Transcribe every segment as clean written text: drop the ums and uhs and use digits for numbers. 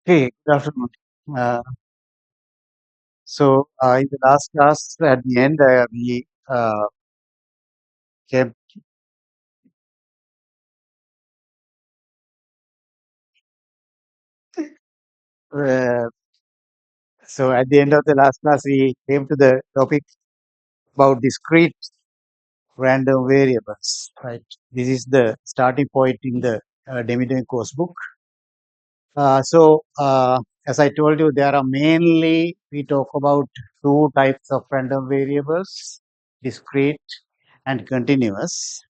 Hey, good afternoon. Uh, in the last class, at the end, we kept, uh, at the end of the last class, we came to the topic about discrete random variables, right? This is the starting point in the Demidoff course book. Uh, so, uh, as I told you, there are mainly, we talk about two types of random variables, discrete and continuous.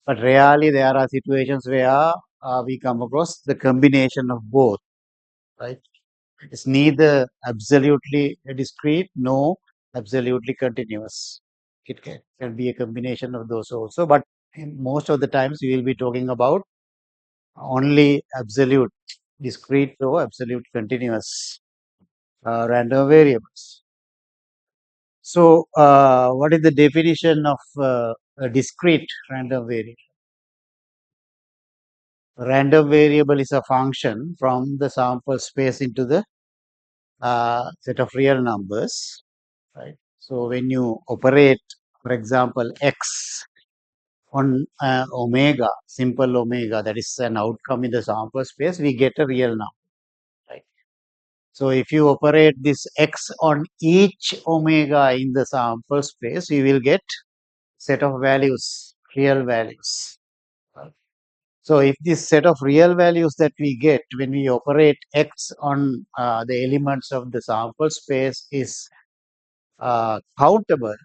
But rarely there are situations where we come across the combination of both, right? It's neither absolutely discrete nor absolutely continuous. It can be a combination of those also, but in most of the times we will be talking about only absolute discrete or absolute continuous random variables. What is the definition of a discrete random variable? Random variable is a function from the sample space into the set of real numbers, right? So when you operate, for example, x on omega, simple omega, that is an outcome in the sample space, we get a real number, right? So if you operate this x on each omega in the sample space, you will get set of values, real values. Right? So if this set of real values that we get when we operate x on the elements of the sample space is countable,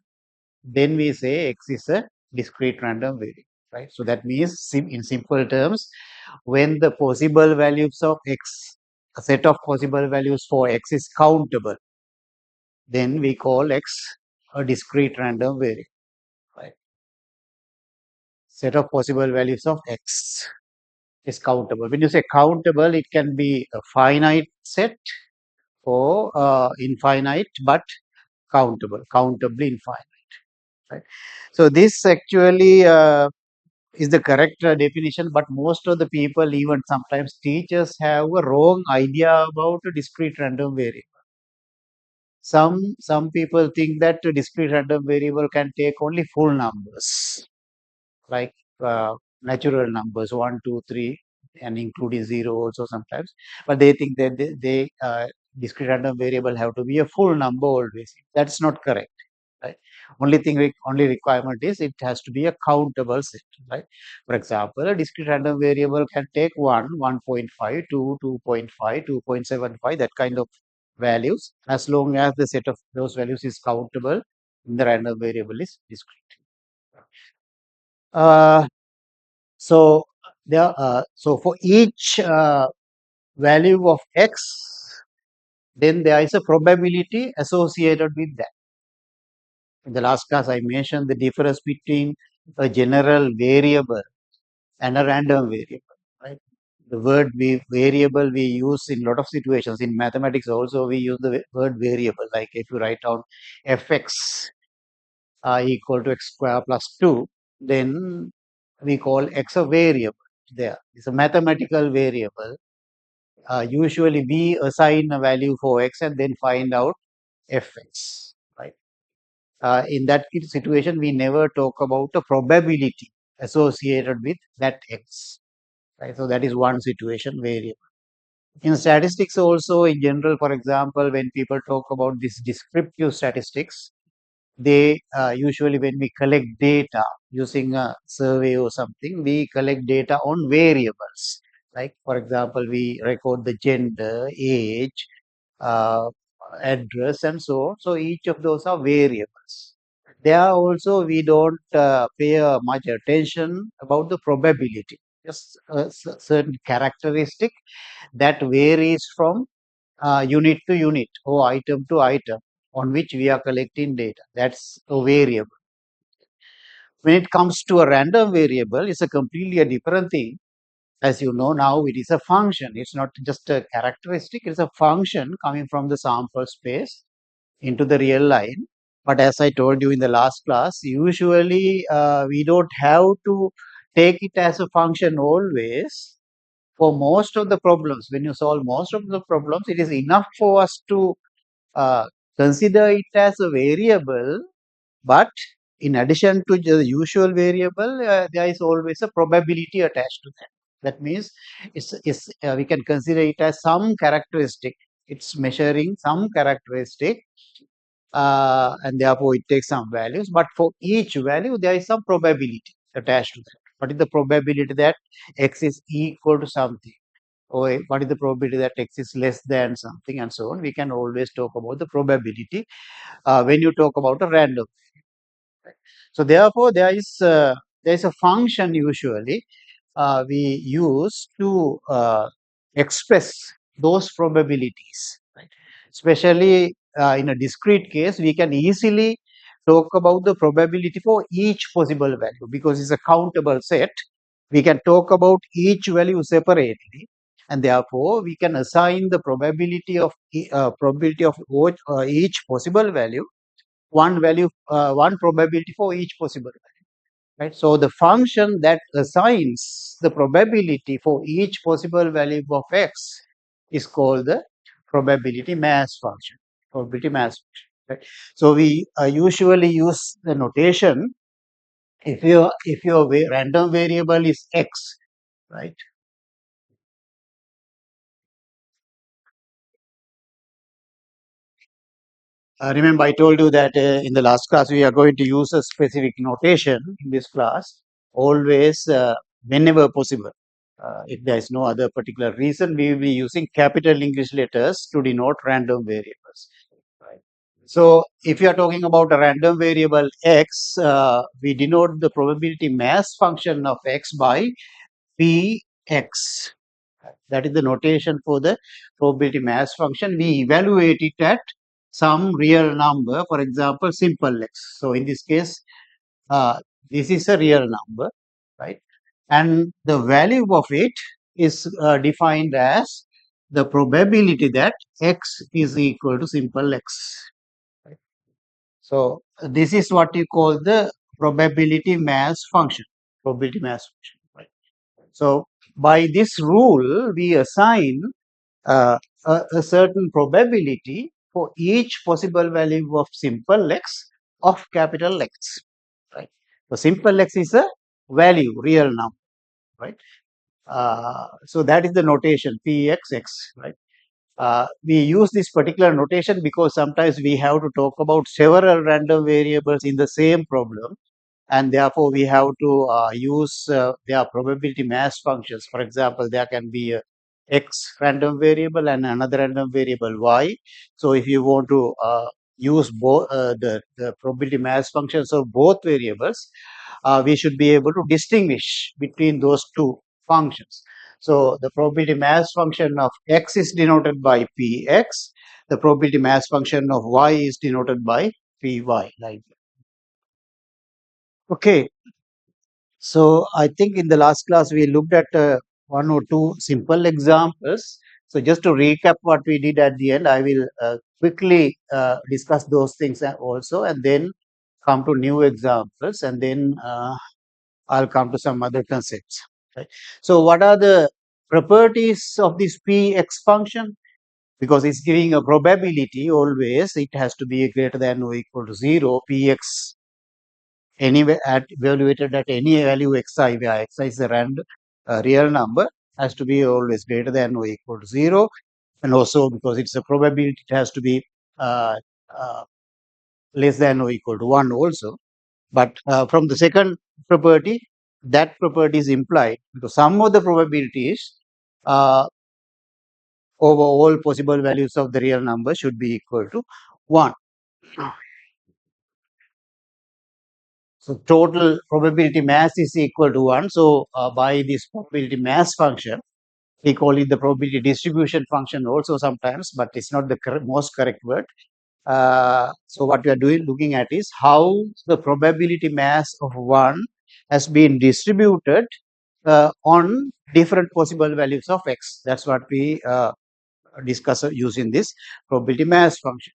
then we say x is a discrete random variable, right? So that means in simple terms, when the possible values of x, a set of possible values for x is countable, then we call x a discrete random variable, right? Set of possible values of x is countable. When you say countable, it can be a finite set or infinite, but countable, countably infinite. Right? So this actually is the correct definition, but most of the people, even sometimes teachers, have a wrong idea about a discrete random variable. Some people think that a discrete random variable can take only full numbers, like natural numbers 1, 2, 3, and including 0 also sometimes. But they think that discrete random variable have to be a full number always. That's not correct. Right? Only requirement is it has to be a countable set. Right? For example, a discrete random variable can take 1, 1.5, 2, 2.5, 2.75, that kind of values, as long as the set of those values is countable, the random variable is discrete. Uh, So so for each value of x, then there is a probability associated with that. In the last class, I mentioned the difference between a general variable and a random variable. Right? The word variable we use in a lot of situations. In mathematics also, we use the word variable. Like if you write down fx equal to x square plus 2, then we call x a variable. There, it's a mathematical variable. Usually we assign a value for x and then find out fx, right? In that situation, we never talk about a probability associated with that x, right? So that is one situation variable. In statistics also, in general, for example, when people talk about this descriptive statistics, they usually, when we collect data using a survey or something, we collect data on variables. Like, for example, we record the gender, age, uh, address, and so on. So each of those are variables. There also we don't pay much attention about the probability. Just a certain characteristic that varies from unit to unit or item to item on which we are collecting data. That's a variable. When it comes to a random variable, it's a completely a different thing. As you know now, it is a function. It's not just a characteristic. It's a function coming from the sample space into the real line. But as I told you in the last class, usually we don't have to take it as a function always for most of the problems, when you solve most of the problems, it is enough for us to uh, consider it as a variable, but in addition to the usual variable, there is always a probability attached to that. That means we can consider it as some characteristic. It's measuring some characteristic, and therefore it takes some values. But for each value, there is some probability attached to that. What is the probability that x is equal to something? Or what is the probability that x is less than something, and so on? We can always talk about the probability when you talk about a random. So therefore, there is a function usually we use to express those probabilities. Right? Especially in a discrete case, we can easily talk about the probability for each possible value because it's a countable set. We can talk about each value separately, and therefore we can assign the probability of each possible value, one probability for each possible value, right? So the function that assigns the probability for each possible value of x is called the probability mass function. Probability mass function. Right? So we usually use the notation if your random variable is x, right? Remember, I told you that in the last class we are going to use a specific notation in this class, always, whenever possible. If there is no other particular reason, we will be using capital English letters to denote random variables. Right. So, if you are talking about a random variable x, we denote the probability mass function of x by Px. That is the notation for the probability mass function. We evaluate it at some real number, for example, simple x. So in this case, uh, this is a real number, right? And the value of it is defined as the probability that x is equal to simple x. Right? So this is what you call the probability mass function. Probability mass function. Right? So by this rule, we assign a certain probability for each possible value of simple x of capital X. Right. So simple x is a value, real number. Right. So that is the notation Pxx. Right. We use this particular notation because sometimes we have to talk about several random variables in the same problem, and therefore we have to use their probability mass functions. For example, there can be a x random variable and another random variable y. So if you want to use both the probability mass functions of both variables, we should be able to distinguish between those two functions. So the probability mass function of x is denoted by px. The probability mass function of y is denoted by py. Like that. Okay. So I think in the last class we looked at one or two simple examples. So just to recap what we did at the end, I will quickly discuss those things also, and then come to new examples, and then I'll come to some other concepts. Right? So what are the properties of this px function? Because it's giving a probability always, it has to be greater than or equal to 0. Px anyway evaluated at any value xi, where xi is a random real number, has to be always greater than or equal to 0, and also because it's a probability, it has to be uh, uh, less than or equal to 1 also. But from the second property, that property is implied because some of the probabilities uh, over all possible values of the real number should be equal to 1. So total probability mass is equal to 1. So by this probability mass function, we call it the probability distribution function also sometimes, but it's not the most correct word. So what we are looking at is how the probability mass of 1 has been distributed on different possible values of x. That's what we discuss using this probability mass function.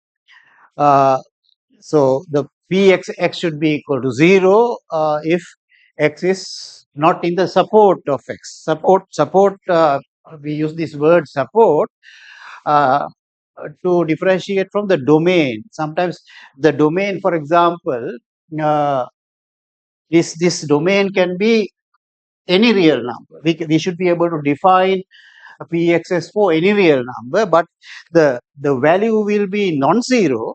Uh, so the Px should be equal to 0 if x is not in the support of x. Support we use this word support uh, to differentiate from the domain. Sometimes the domain, for example, uh, this domain can be any real number. We should be able to define a pxs for any real number, but the value will be non-zero,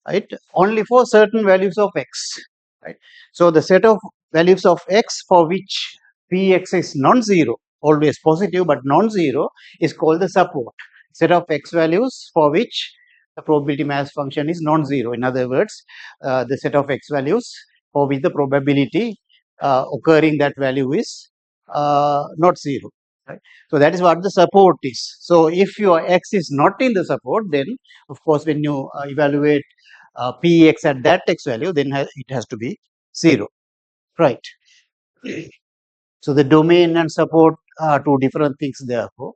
right? Only for certain values of x, right? So the set of values of x for which px is non-zero, always positive but non-zero, is called the support. Set of x values for which the probability mass function is non-zero. In other words, the set of x values for which the probability occurring that value is not zero. Right? So that is what the support is. So if your x is not in the support, then of course when you evaluate px at that x value, then it has to be 0, right? So the domain and support are two different things therefore.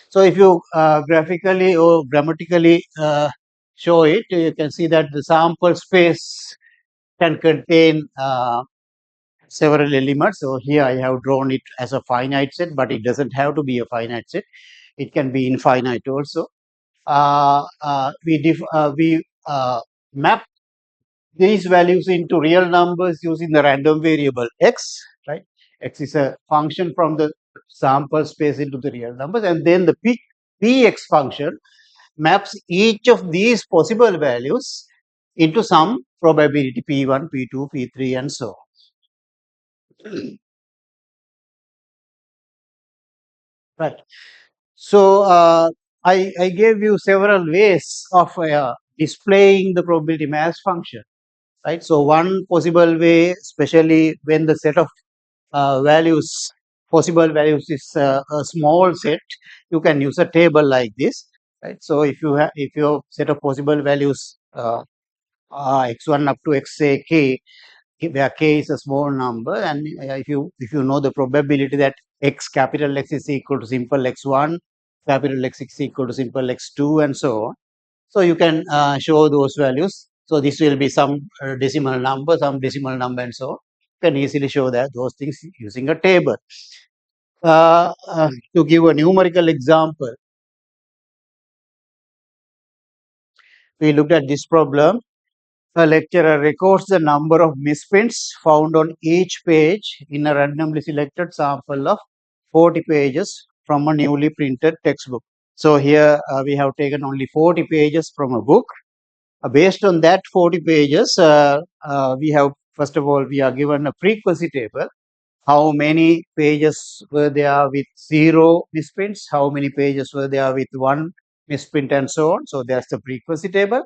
So if you graphically or grammatically show it, you can see that the sample space can contain several elements. So here I have drawn it as a finite set, but it doesn't have to be a finite set. It can be infinite also. We map these values into real numbers using the random variable x, right? X is a function from the sample space into the real numbers, and then the px function maps each of these possible values into some probability p1, p2, p3, and so on. Right. So I gave you several ways of displaying the probability mass function. Right. So one possible way, especially when the set of values, possible values is a small set, you can use a table like this. Right. So if your set of possible values x1 up to x say k, where k is a small number, and if you know the probability that x capital X is equal to simple x1, capital X is equal to simple x2, and so on. So you can show those values. So this will be some decimal number, some decimal number, and so on. You can easily show that those things using a table. To give a numerical example, we looked at this problem. A lecturer records the number of misprints found on each page in a randomly selected sample of 40 pages from a newly printed textbook. So here we have taken only 40 pages from a book. Based on that 40 pages, we have, first of all, we are given a frequency table. How many pages were there with 0 misprints? How many pages were there with 1 misprint, and so on? So that's the frequency table.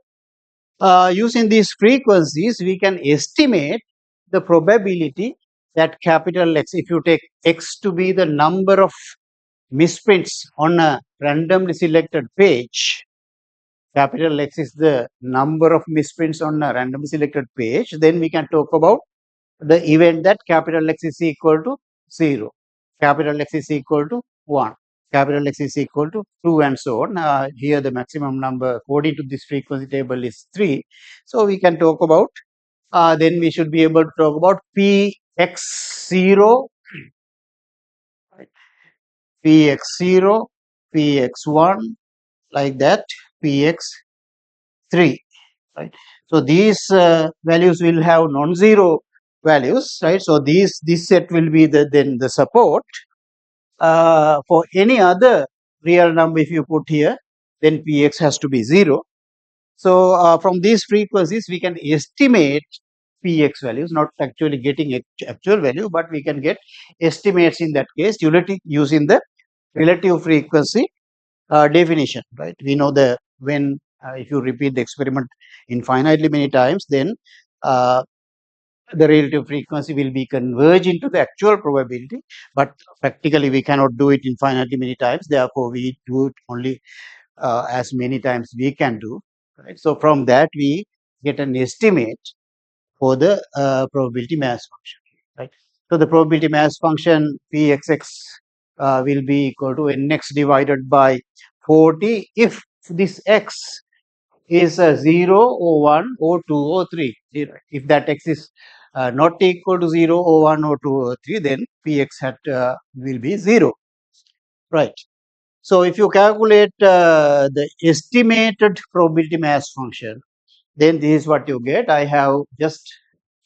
Using these frequencies, we can estimate the probability that capital X, if you take X to be the number of misprints on a randomly selected page, capital X is the number of misprints on a randomly selected page, then we can talk about the event that capital X is equal to 0, capital X is equal to 1, capital X is equal to 2, and so on. Here the maximum number according to this frequency table is 3. So we can talk about, then we should be able to talk about px0, px0, px1, like that, px3. Right. So these values will have non-zero values, right? So this set will be then the support. For any other real number, if you put here, then px has to be 0. So from these frequencies, we can estimate px values, not actually getting actual value, but we can get estimates in that case using the relative frequency definition, right? We know the when if you repeat the experiment infinitely many times, then uh, the relative frequency will be converged into the actual probability, but practically we cannot do it infinitely many times. Therefore, we do it only as many times we can do. Right? So from that we get an estimate for the probability mass function. Right? So the probability mass function Pxx will be equal to nx divided by 40 if this x is 0 or 1 or 2 or 3. If that x is not equal to 0 or 1 or 2 or 3, then Px will be 0. right? So if you calculate the estimated probability mass function, then this is what you get. I have just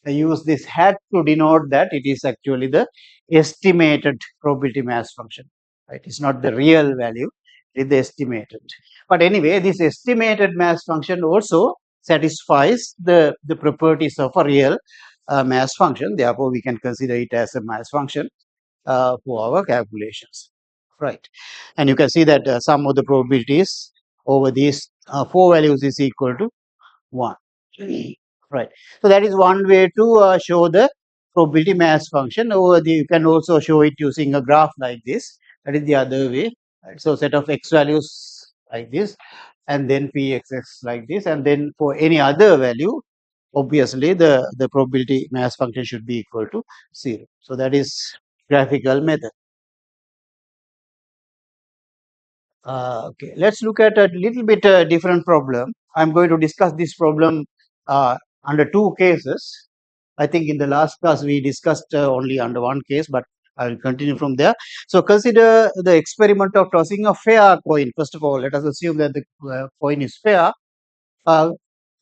use this hat to denote that it is actually the estimated probability mass function, right? It's not the real value, it is the estimated. But anyway, this estimated mass function also satisfies the properties of a real mass function. Therefore, we can consider it as a mass function for our calculations, right? And you can see that sum of the probabilities over these four values is equal to 1. Right. So that is one way to show the probability mass function. Over the, you can also show it using a graph like this. That is the other way. Right. So set of x values like this, and then pxx like this, and then for any other value, obviously the probability mass function should be equal to 0. So that is graphical method. Okay, let's look at a little bit different problem. I'm going to discuss this problem under two cases. I think in the last class we discussed only under one case, but I will continue from there. So consider the experiment of tossing a fair coin. First of all, let us assume that the coin is fair. Uh,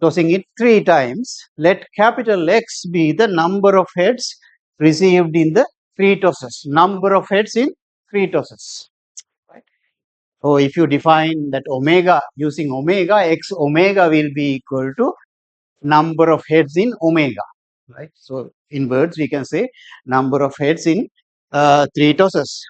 Tossing it three times. Let capital X be the number of heads received in the three tosses. Number of heads in three tosses. Right. So if you define that omega using omega, x omega will be equal to number of heads in omega, right? So in words we can say number of heads in three tosses.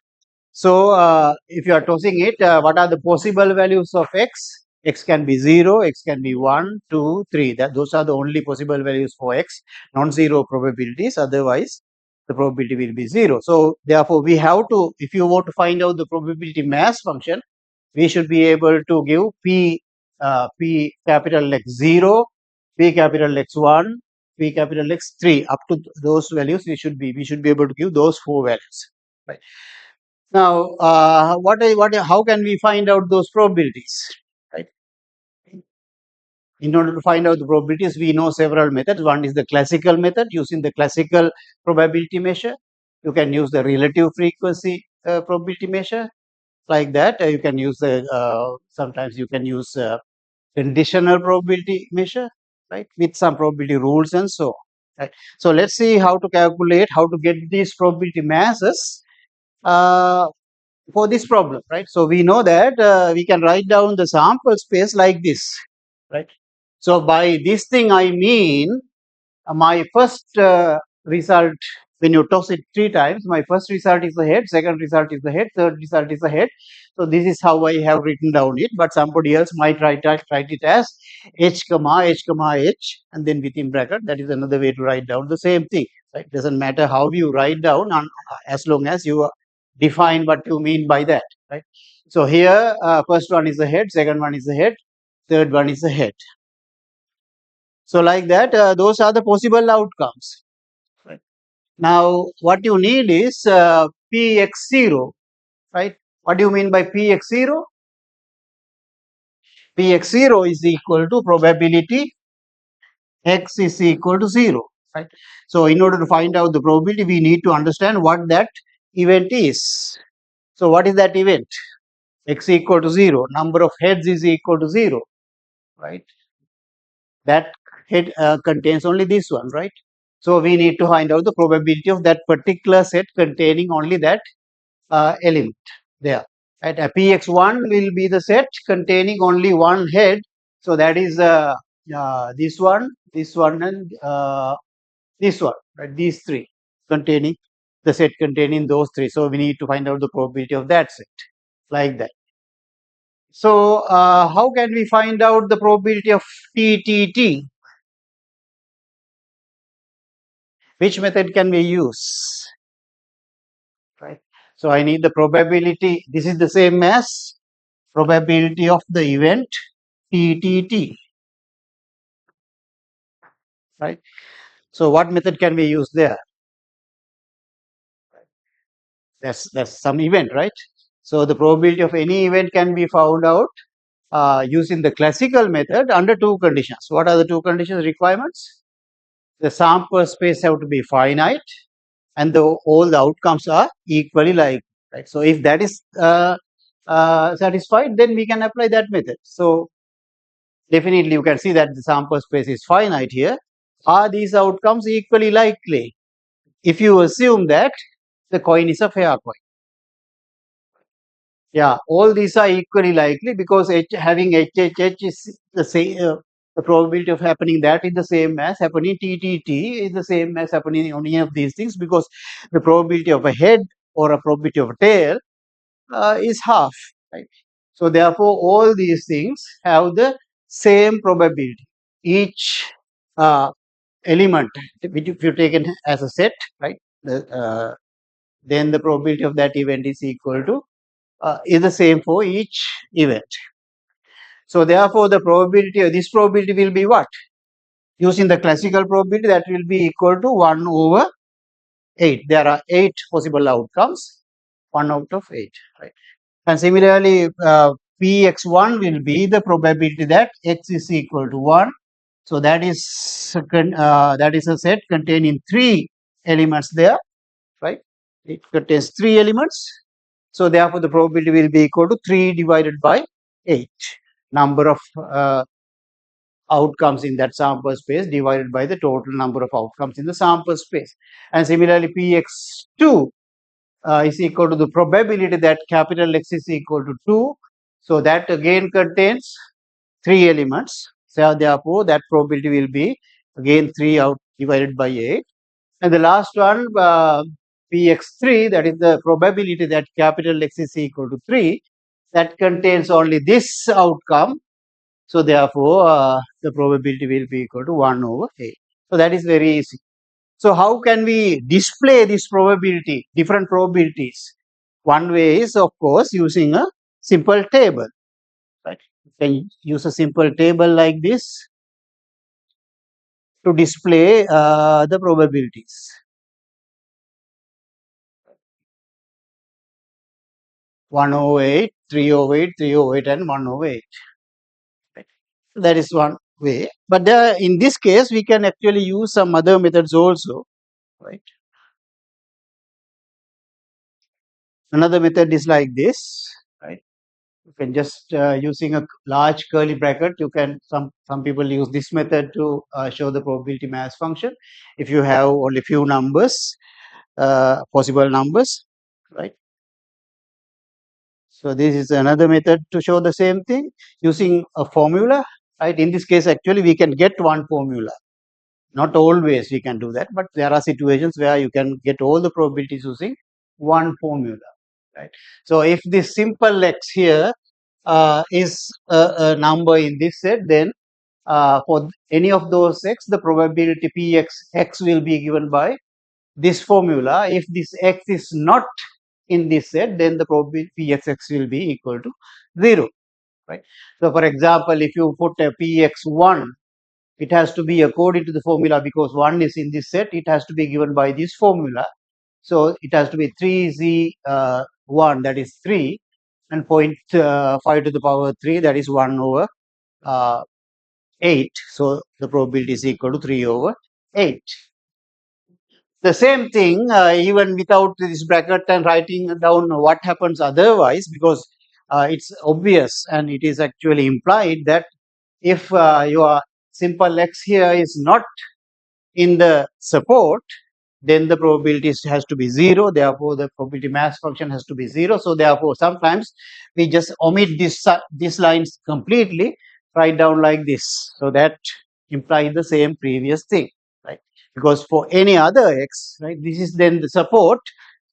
So if you are tossing it, what are the possible values of x? X can be 0, x can be 1, 2, 3. That those are the only possible values for x, non-zero probabilities. Otherwise, the probability will be 0. So therefore, we have to, if you want to find out the probability mass function, we should be able to give p capital X 0, p capital X 1, p capital X 3. Up to those values, we should be able to give those four values. Right. Now, how can we find out those probabilities? Right. In order to find out the probabilities, we know several methods. One is the classical method, using the classical probability measure. You can use the relative frequency probability measure like that. You can use the sometimes you can use conditional probability measure, right, with some probability rules and so on. Right. So let's see how to calculate, how to get these probability masses uh, for this problem, right? So we know that we can write down the sample space like this, right? So by this thing I mean my first result, when you toss it three times, my first result is the head, second result is the head, third result is the head. So this is how I have written down it, but somebody else might write it as h comma h comma h, and then within bracket. That is another way to write down the same thing, right? Doesn't matter how you write down, as long as you define what you mean by that, right? So here first one is the head, second one is the head, third one is the head. So like that, those are the possible outcomes. Right. Now, what you need is px0, right? What do you mean by px0? Px0 is equal to probability x is equal to 0, right? So, in order to find out the probability, we need to understand what that event is. So, what is that event? X equal to 0, number of heads is equal to 0, right? That head contains only this one, right? So we need to find out the probability of that particular set containing only that element there. Right? Px1 will be the set containing only one head. So that is this one, and this one, right? These three containing the set containing those three. So we need to find out the probability of that set, like that. So how can we find out the probability of TTT? Which method can we use? Right. So I need the probability. This is the same as probability of the event TTT. Right. So what method can we use there? That's some event, right? So the probability of any event can be found out using the classical method under two conditions. What are the two conditions requirements? The sample space have to be finite, and all the outcomes are equally likely. right? So if that is satisfied, then we can apply that method. So definitely you can see that the sample space is finite here. Are these outcomes equally likely? If you assume that the coin is a fair coin. Yeah, all these are equally likely because having HHH is the same. The probability of happening that is the same as happening TTT is the same as happening on any of these things, because the probability of a head or a probability of a tail is half, right? So therefore, all these things have the same probability. Each uh, element, which if you take it as a set, right, then the probability of that event is the same for each event. So therefore, the probability of this probability will be what? Using the classical probability, that will be equal to 1 over 8. There are 8 possible outcomes, 1 out of 8, right? And similarly, Px1 will be the probability that x is equal to 1. So that is a set containing 3 elements there, right? It contains 3 elements. So therefore, the probability will be equal to 3 divided by 8. Number of outcomes in that sample space divided by the total number of outcomes in the sample space. And similarly, Px2 is equal to the probability that capital X is equal to 2. So that again contains 3 elements. So therefore, that probability will be again 3 out divided by 8. And the last one, Px3, that is the probability that capital X is equal to 3, that contains only this outcome. So therefore, the probability will be equal to 1 over 8. So that is very easy. So how can we display this probability, different probabilities? One way is, of course, using a simple table. Right? You can use a simple table like this to display the probabilities. 1 over 8, 3 over 8, 3 over 8, and 1 over 8. Right? That is one way. But in this case, we can actually use some other methods also. Right? Another method is like this. Right? You can just using a large curly bracket, you can some people use this method to show the probability mass function if you have only few numbers, possible numbers, right? So this is another method to show the same thing using a formula, right? In this case, actually we can get one formula. Not always we can do that, but there are situations where you can get all the probabilities using one formula, right? So if this simple x here is a number in this set, then for any of those x, the probability Px x will be given by this formula. If this x is not in this set, then the probability Px x will be equal to 0, right? So for example, if you put a Px1, it has to be according to the formula, because 1 is in this set, it has to be given by this formula. So it has to be 3z1, that is 3, and 0.5 to the power 3, that is 1 over 8. So the probability is equal to 3 over 8. The same thing, even without this bracket and writing down what happens otherwise, because it's obvious and it is actually implied that if your simple x here is not in the support, then the probability has to be 0. Therefore, the probability mass function has to be 0. So therefore, sometimes we just omit these lines completely, write down like this. So that implies the same previous thing, right? Because for any other x, right, this is then the support,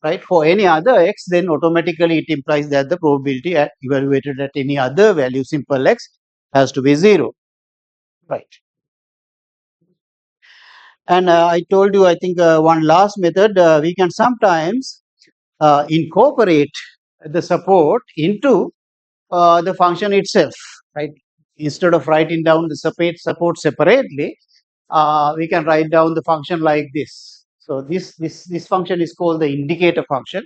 right? For any other x, then automatically it implies that the probability evaluated at any other value, simple x, has to be 0, right? And I told you, I think one last method, we can sometimes incorporate the support into the function itself, right? Instead of writing down the support separately, we can write down the function like this. So this function is called the indicator function.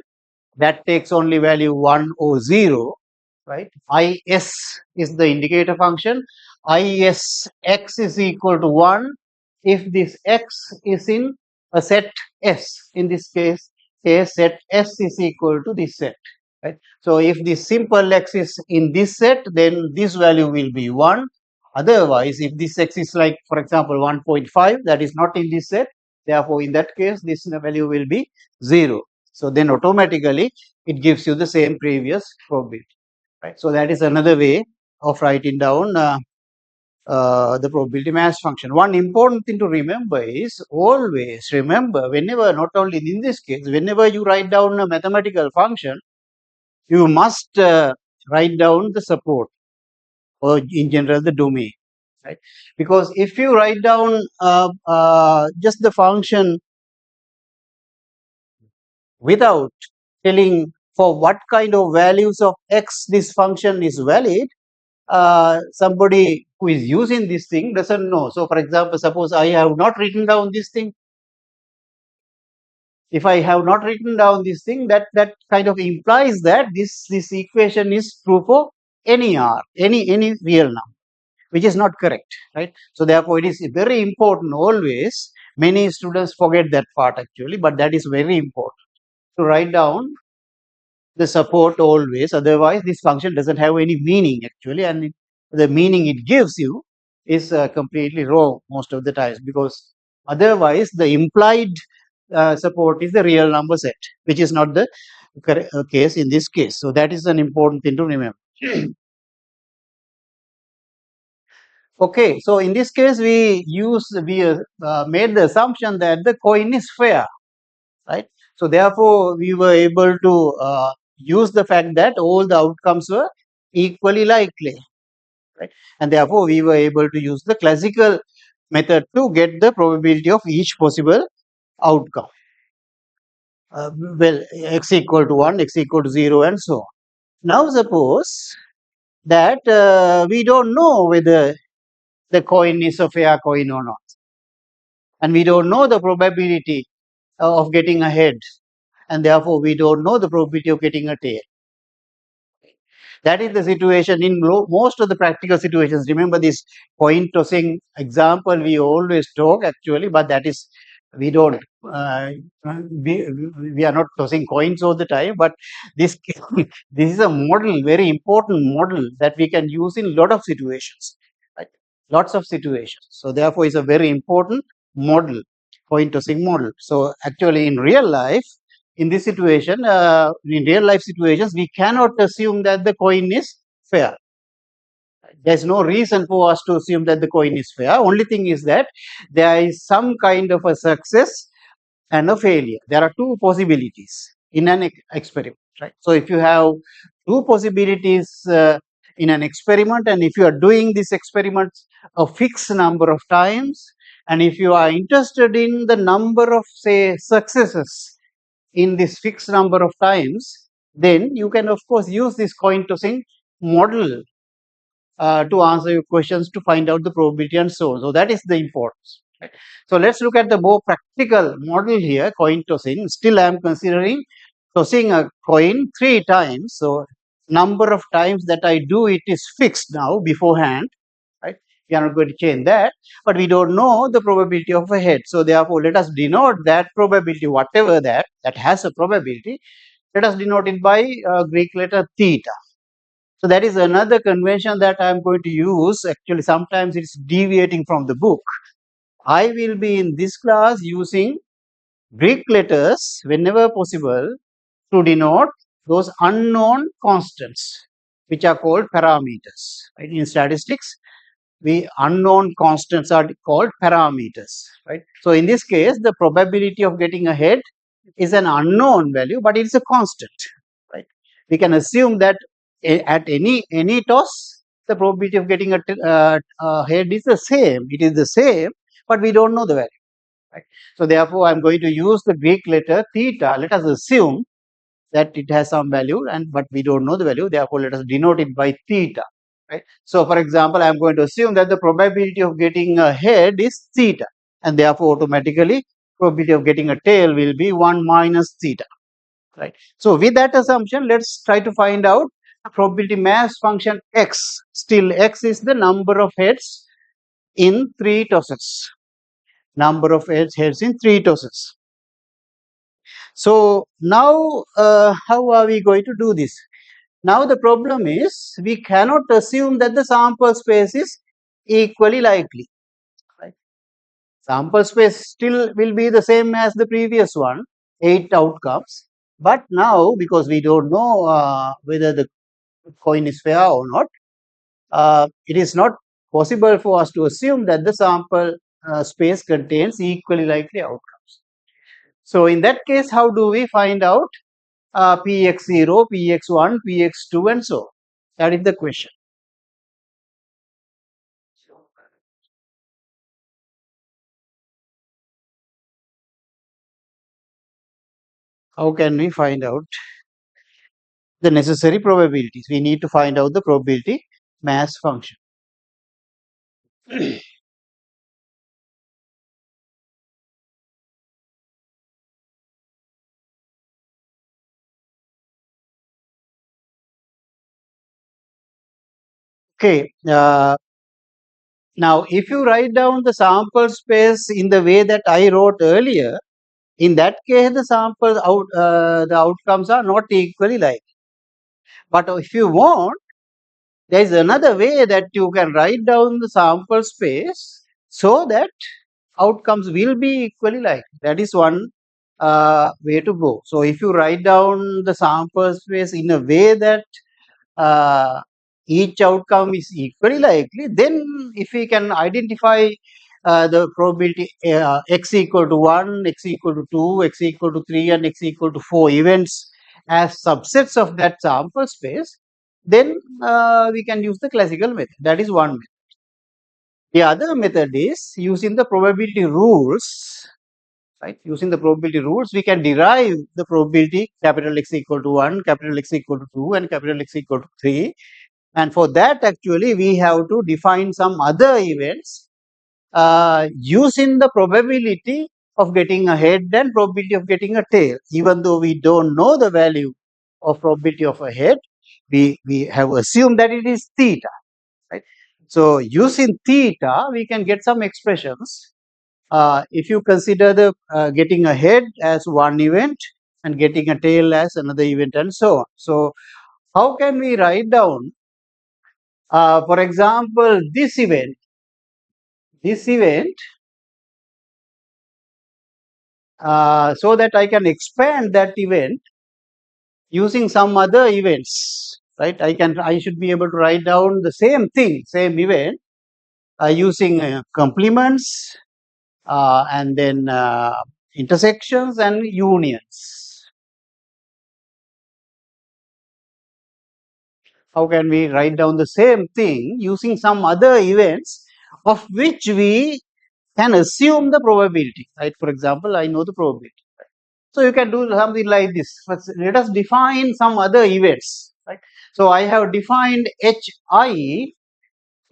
That takes only value 1 or 0, right? Is is the indicator function. Is x is equal to 1 if this x is in a set S. In this case, say set S is equal to this set, right? So if the simple x is in this set, then this value will be 1. Otherwise, if this x is like, for example, 1.5, that is not in this set, therefore in that case this value will be 0. So then automatically it gives you the same previous probability, right? So that is another way of writing down the probability mass function. One important thing to remember is always remember, whenever, not only in this case, whenever you write down a mathematical function, you must write down the support, or in general the domain, right? Because if you write down just the function without telling for what kind of values of x this function is valid, somebody who is using this thing doesn't know. So, for example, suppose I have not written down this thing. If I have not written down this thing, that kind of implies that this equation is true for any r, any real number, which is not correct, right? So, therefore, it is very important always. Many students forget that part actually, but that is very important to write down the support always. Otherwise, this function doesn't have any meaning actually, and the meaning it gives you is completely wrong most of the times, because otherwise the implied support is the real number set, which is not the case in this case. So that is an important thing to remember. Okay, so in this case we made the assumption that the coin is fair, right? So therefore we were able to use the fact that all the outcomes were equally likely, right? And therefore we were able to use the classical method to get the probability of each possible outcome. Well, x equal to 1, x equal to 0, and so on. Now suppose that we don't know whether the coin is a fair coin or not, and we don't know the probability of getting a head, and therefore we don't know the probability of getting a tail. That is the situation in most of the practical situations. Remember this coin tossing example we always talk actually, but that is, we don't we are not tossing coins all the time, but this this is a model, very important model that we can use in lot of situations, right? Lots of situations. So therefore it's a very important model, coin tossing model. So actually in real life, in this situation, in real life situations, we cannot assume that the coin is fair. There's no reason for us to assume that the coin is fair. Only thing is that there is some kind of a success and a failure. There are two possibilities in an experiment, right? So if you have two possibilities in an experiment, and if you are doing this experiment a fixed number of times, and if you are interested in the number of, say, successes in this fixed number of times, then you can of course use this coin tossing model to answer your questions, to find out the probability and so on. So that is the importance. Right? So let's look at the more practical model here, coin tossing. Still I am considering tossing a coin 3 times. So number of times that I do it is fixed now beforehand, right? We are not going to change that, but we don't know the probability of a head. So therefore let us denote that probability, whatever that has a probability, let us denote it by Greek letter theta. So that is another convention that I am going to use. Actually, sometimes it's deviating from the book. I will be in this class using Greek letters whenever possible to denote those unknown constants, which are called parameters. Right? In statistics, the unknown constants are called parameters. Right? So in this case, the probability of getting a head is an unknown value, but it's a constant. Right? We can assume that at any toss, the probability of getting a head is the same. It is the same, but we don't know the value. Right? So therefore, I am going to use the Greek letter theta. Let us assume that it has some value, and but we don't know the value. Therefore, let us denote it by theta. Right? So, for example, I am going to assume that the probability of getting a head is theta, and therefore automatically probability of getting a tail will be 1 minus theta. Right? So, with that assumption, let's try to find out probability mass function x. Still, x is the number of heads in 3 tosses. Number of heads in 3 tosses. So now how are we going to do this? Now the problem is we cannot assume that the sample space is equally likely. Right? Sample space still will be the same as the previous one, 8 outcomes. But now, because we don't know whether the coin is fair or not, it is not possible for us to assume that the sample space contains equally likely outcomes. So in that case, how do we find out px0, px1, px2 and so on? That is the question. How can we find out the necessary probabilities? We need to find out the probability mass function. Okay, now if you write down the sample space in the way that I wrote earlier, in that case the outcomes are not equally like. But if you want, there is another way that you can write down the sample space so that outcomes will be equally like. That is one way to go. So if you write down the sample space in a way that uh, each outcome is equally likely, then if we can identify the probability x equal to 1, x equal to 2, x equal to 3 and x equal to 4 events as subsets of that sample space, then we can use the classical method. That is one method. The other method is using the probability rules. Right? Using the probability rules, we can derive the probability capital X equal to 1, capital X equal to 2 and capital X equal to 3. And for that, actually, we have to define some other events using the probability of getting a head and probability of getting a tail. Even though we don't know the value of probability of a head, we have assumed that it is theta. Right? So using theta, we can get some expressions. If you consider the getting a head as one event and getting a tail as another event and so on. So how can we write down, for example, this event, so that I can expand that event using some other events, right? I should be able to write down the same thing, same event, using complements and then intersections and unions. How can we write down the same thing using some other events of which we can assume the probability, right? For example, I know the probability. So you can do something like this. Let us define some other events, right? So I have defined HI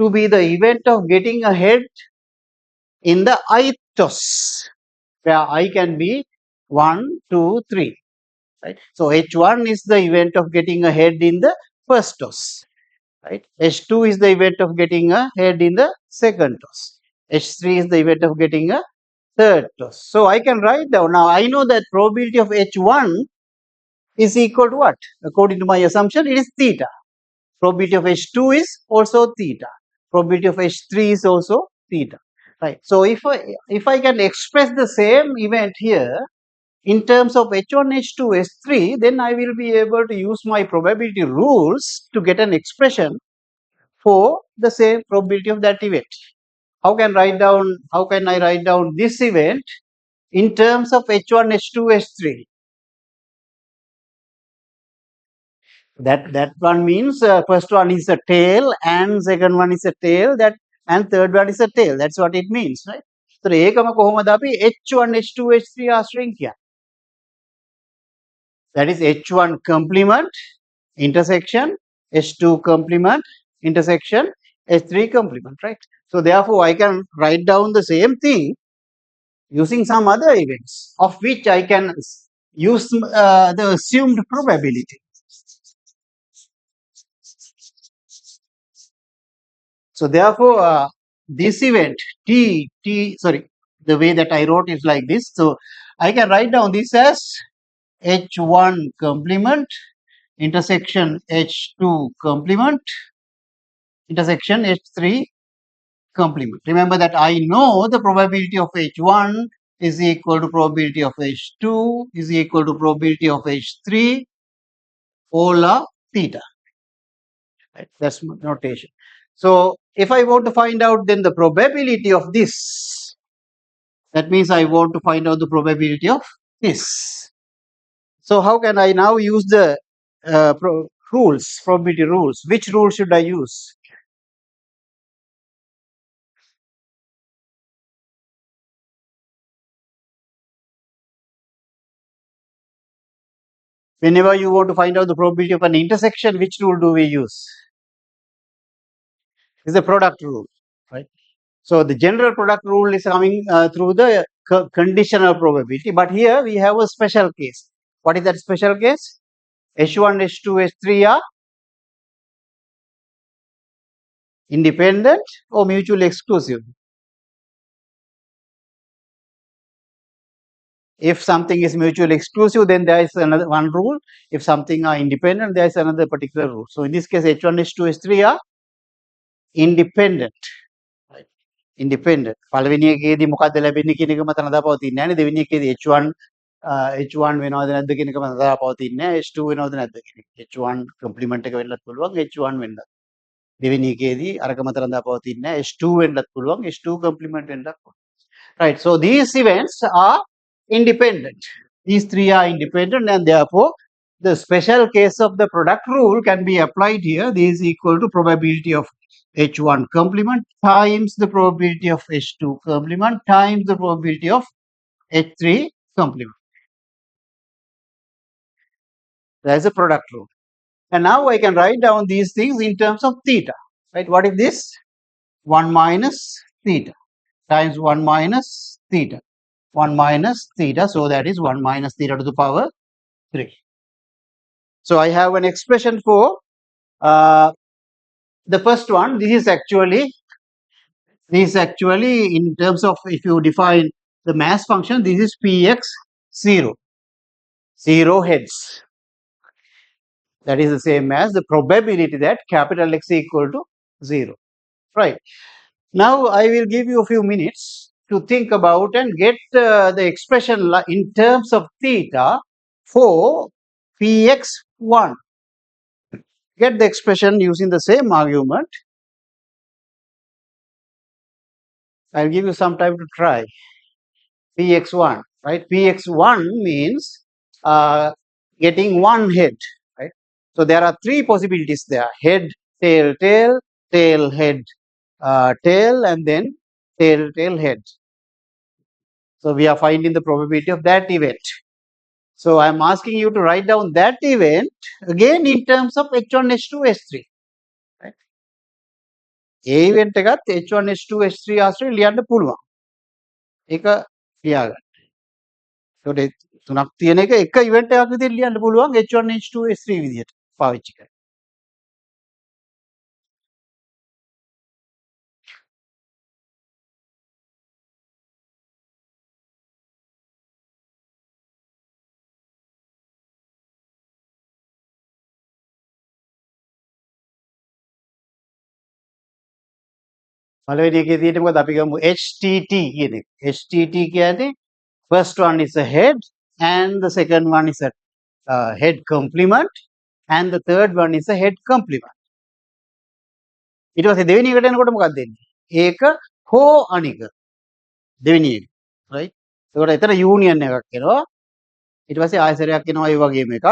to be the event of getting ahead in the ith toss, where I can be 1, 2, 3. Right? So H1 is the event of getting ahead in the first toss. Right? H2 is the event of getting ahead in the second toss. H3 is the event of getting a third toss. So I can write down. Now I know that probability of H1 is equal to what? According to my assumption, it is theta. Probability of H2 is also theta. Probability of H3 is also theta. Right. So if I can express the same event here in terms of H1, H2, H3, then I will be able to use my probability rules to get an expression for the same probability of that event. How can I write down this event in terms of H1, H2, H3? That one means first one is a tail and second one is a tail that and third one is a tail. That's what it means, right? So ඒකම කොහොමද අපි H1, H2, H3 ආශ්‍රයෙන් කියන්නේ? That is H1 complement intersection, H2 complement intersection, H3 complement, right? So therefore I can write down the same thing using some other events of which I can use the assumed probability. So therefore, this event sorry, the way that I wrote is like this. So I can write down this as H1 complement intersection H2 complement intersection H3 complement. Remember that I know the probability of H1 is equal to probability of H2 is equal to probability of H3 polar theta. Right? That's notation. So if I want to find out then the probability of this, that means I want to find out the probability of this. So how can I now use the probability rules? Which rule should I use? Whenever you want to find out the probability of an intersection, which rule do we use? Is the product rule, right? So the general product rule is coming through the conditional probability, but here we have a special case. What is that special case? H1, H2, H3 are independent or mutually exclusive. If something is mutually exclusive, then there is another one rule. If something are independent, there is another particular rule. So in this case, H1, H2, H3 are independent. Right? Independent. පළවෙනි එකේදී මොකක්ද ලැබෙන්නේ කියන එක මත නදා පවතින්නේ නැහැ නේ. දෙවෙනි එකේදී H1 වෙනවද නැද්ද කියන එක මත නදා පවතින්නේ නැහැ. H2 වෙනවද නැද්ද කියන එක. H1 කම්ප්ලිමන්ට් එක වෙන්නත් පුළුවන් H1 වෙන්නත්. දෙවෙනි එකේදී අරක මත නදා පවතින්නේ නැහැ. H2 වෙන්නත් පුළුවන් H2 කම්ප්ලිමන්ට් වෙන්නත් පුළුවන්. Right. So these events are independent. These three are independent, and therefore the special case of the product rule can be applied here. This is equal to probability of H1 complement times the probability of H2 complement times the probability of H3 complement. That is a product rule. And now I can write down these things in terms of theta. Right? What is this? 1 minus theta times 1 minus theta. 1 minus theta, so that is 1 minus theta to the power 3. So I have an expression for the first one. This is actually in terms of, if you define the mass function, this is px 0, 0 heads. That is the same as the probability that capital X equal to 0. Right. Now I will give you a few minutes to think about and get the expression in terms of theta for px1. Get the expression using the same argument. I'll give you some time to try. Px1, right? Px1 means getting one head, right? So there are three possibilities there: head, tail, tail, tail, head, tail, and then tail, tail, head. So we are finding the probability of that event. So I'm asking you to write down that event again in terms of H1, H2, H3. Right? A event එකත් H1, H2, H3 ආශ්‍රයෙන් ලියන්න පුළුවන්. ඒක ලියාගන්න. ඒකට තුනක් තියෙන එක එක event එකක් විදිහට ලියන්න පුළුවන් H1, H2, H3 විදිහට පාවිච්චි කරලා. පළවෙනි එකේ තියෙන්නේ මොකද අපි ගමු HTT කියන එක. HTT කියන්නේ first one is a head and the second one is a head complement and the third one is a head complement. ඊට පස්සේ දෙවෙනි එකට එනකොට මොකක්ද දෙන්නේ? ඒක හෝ අනික. දෙවෙනි එක. right? ඒකට එතන යූනියන් එකක් එනවා. ඊට පස්සේ ආයසරයක් එනවා ඒ වගේම එකක්.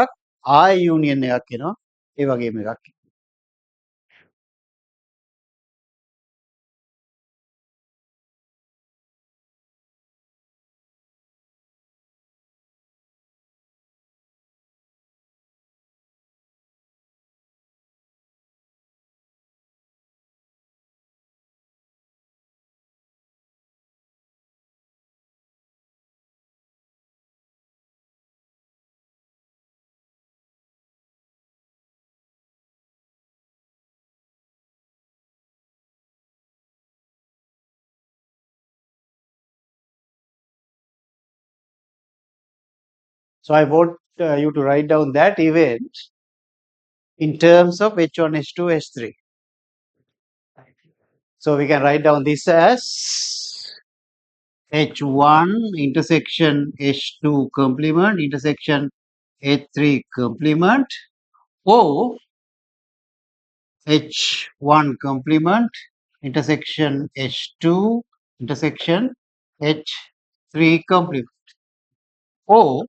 ආය යූනියන් එකක් එනවා ඒ වගේම එකක්. So I you to write down that event in terms of H1, H2, H3. So we can write down this as H1 intersection H2 complement intersection H3 complement, or H1 complement intersection H2 intersection H3 complement, or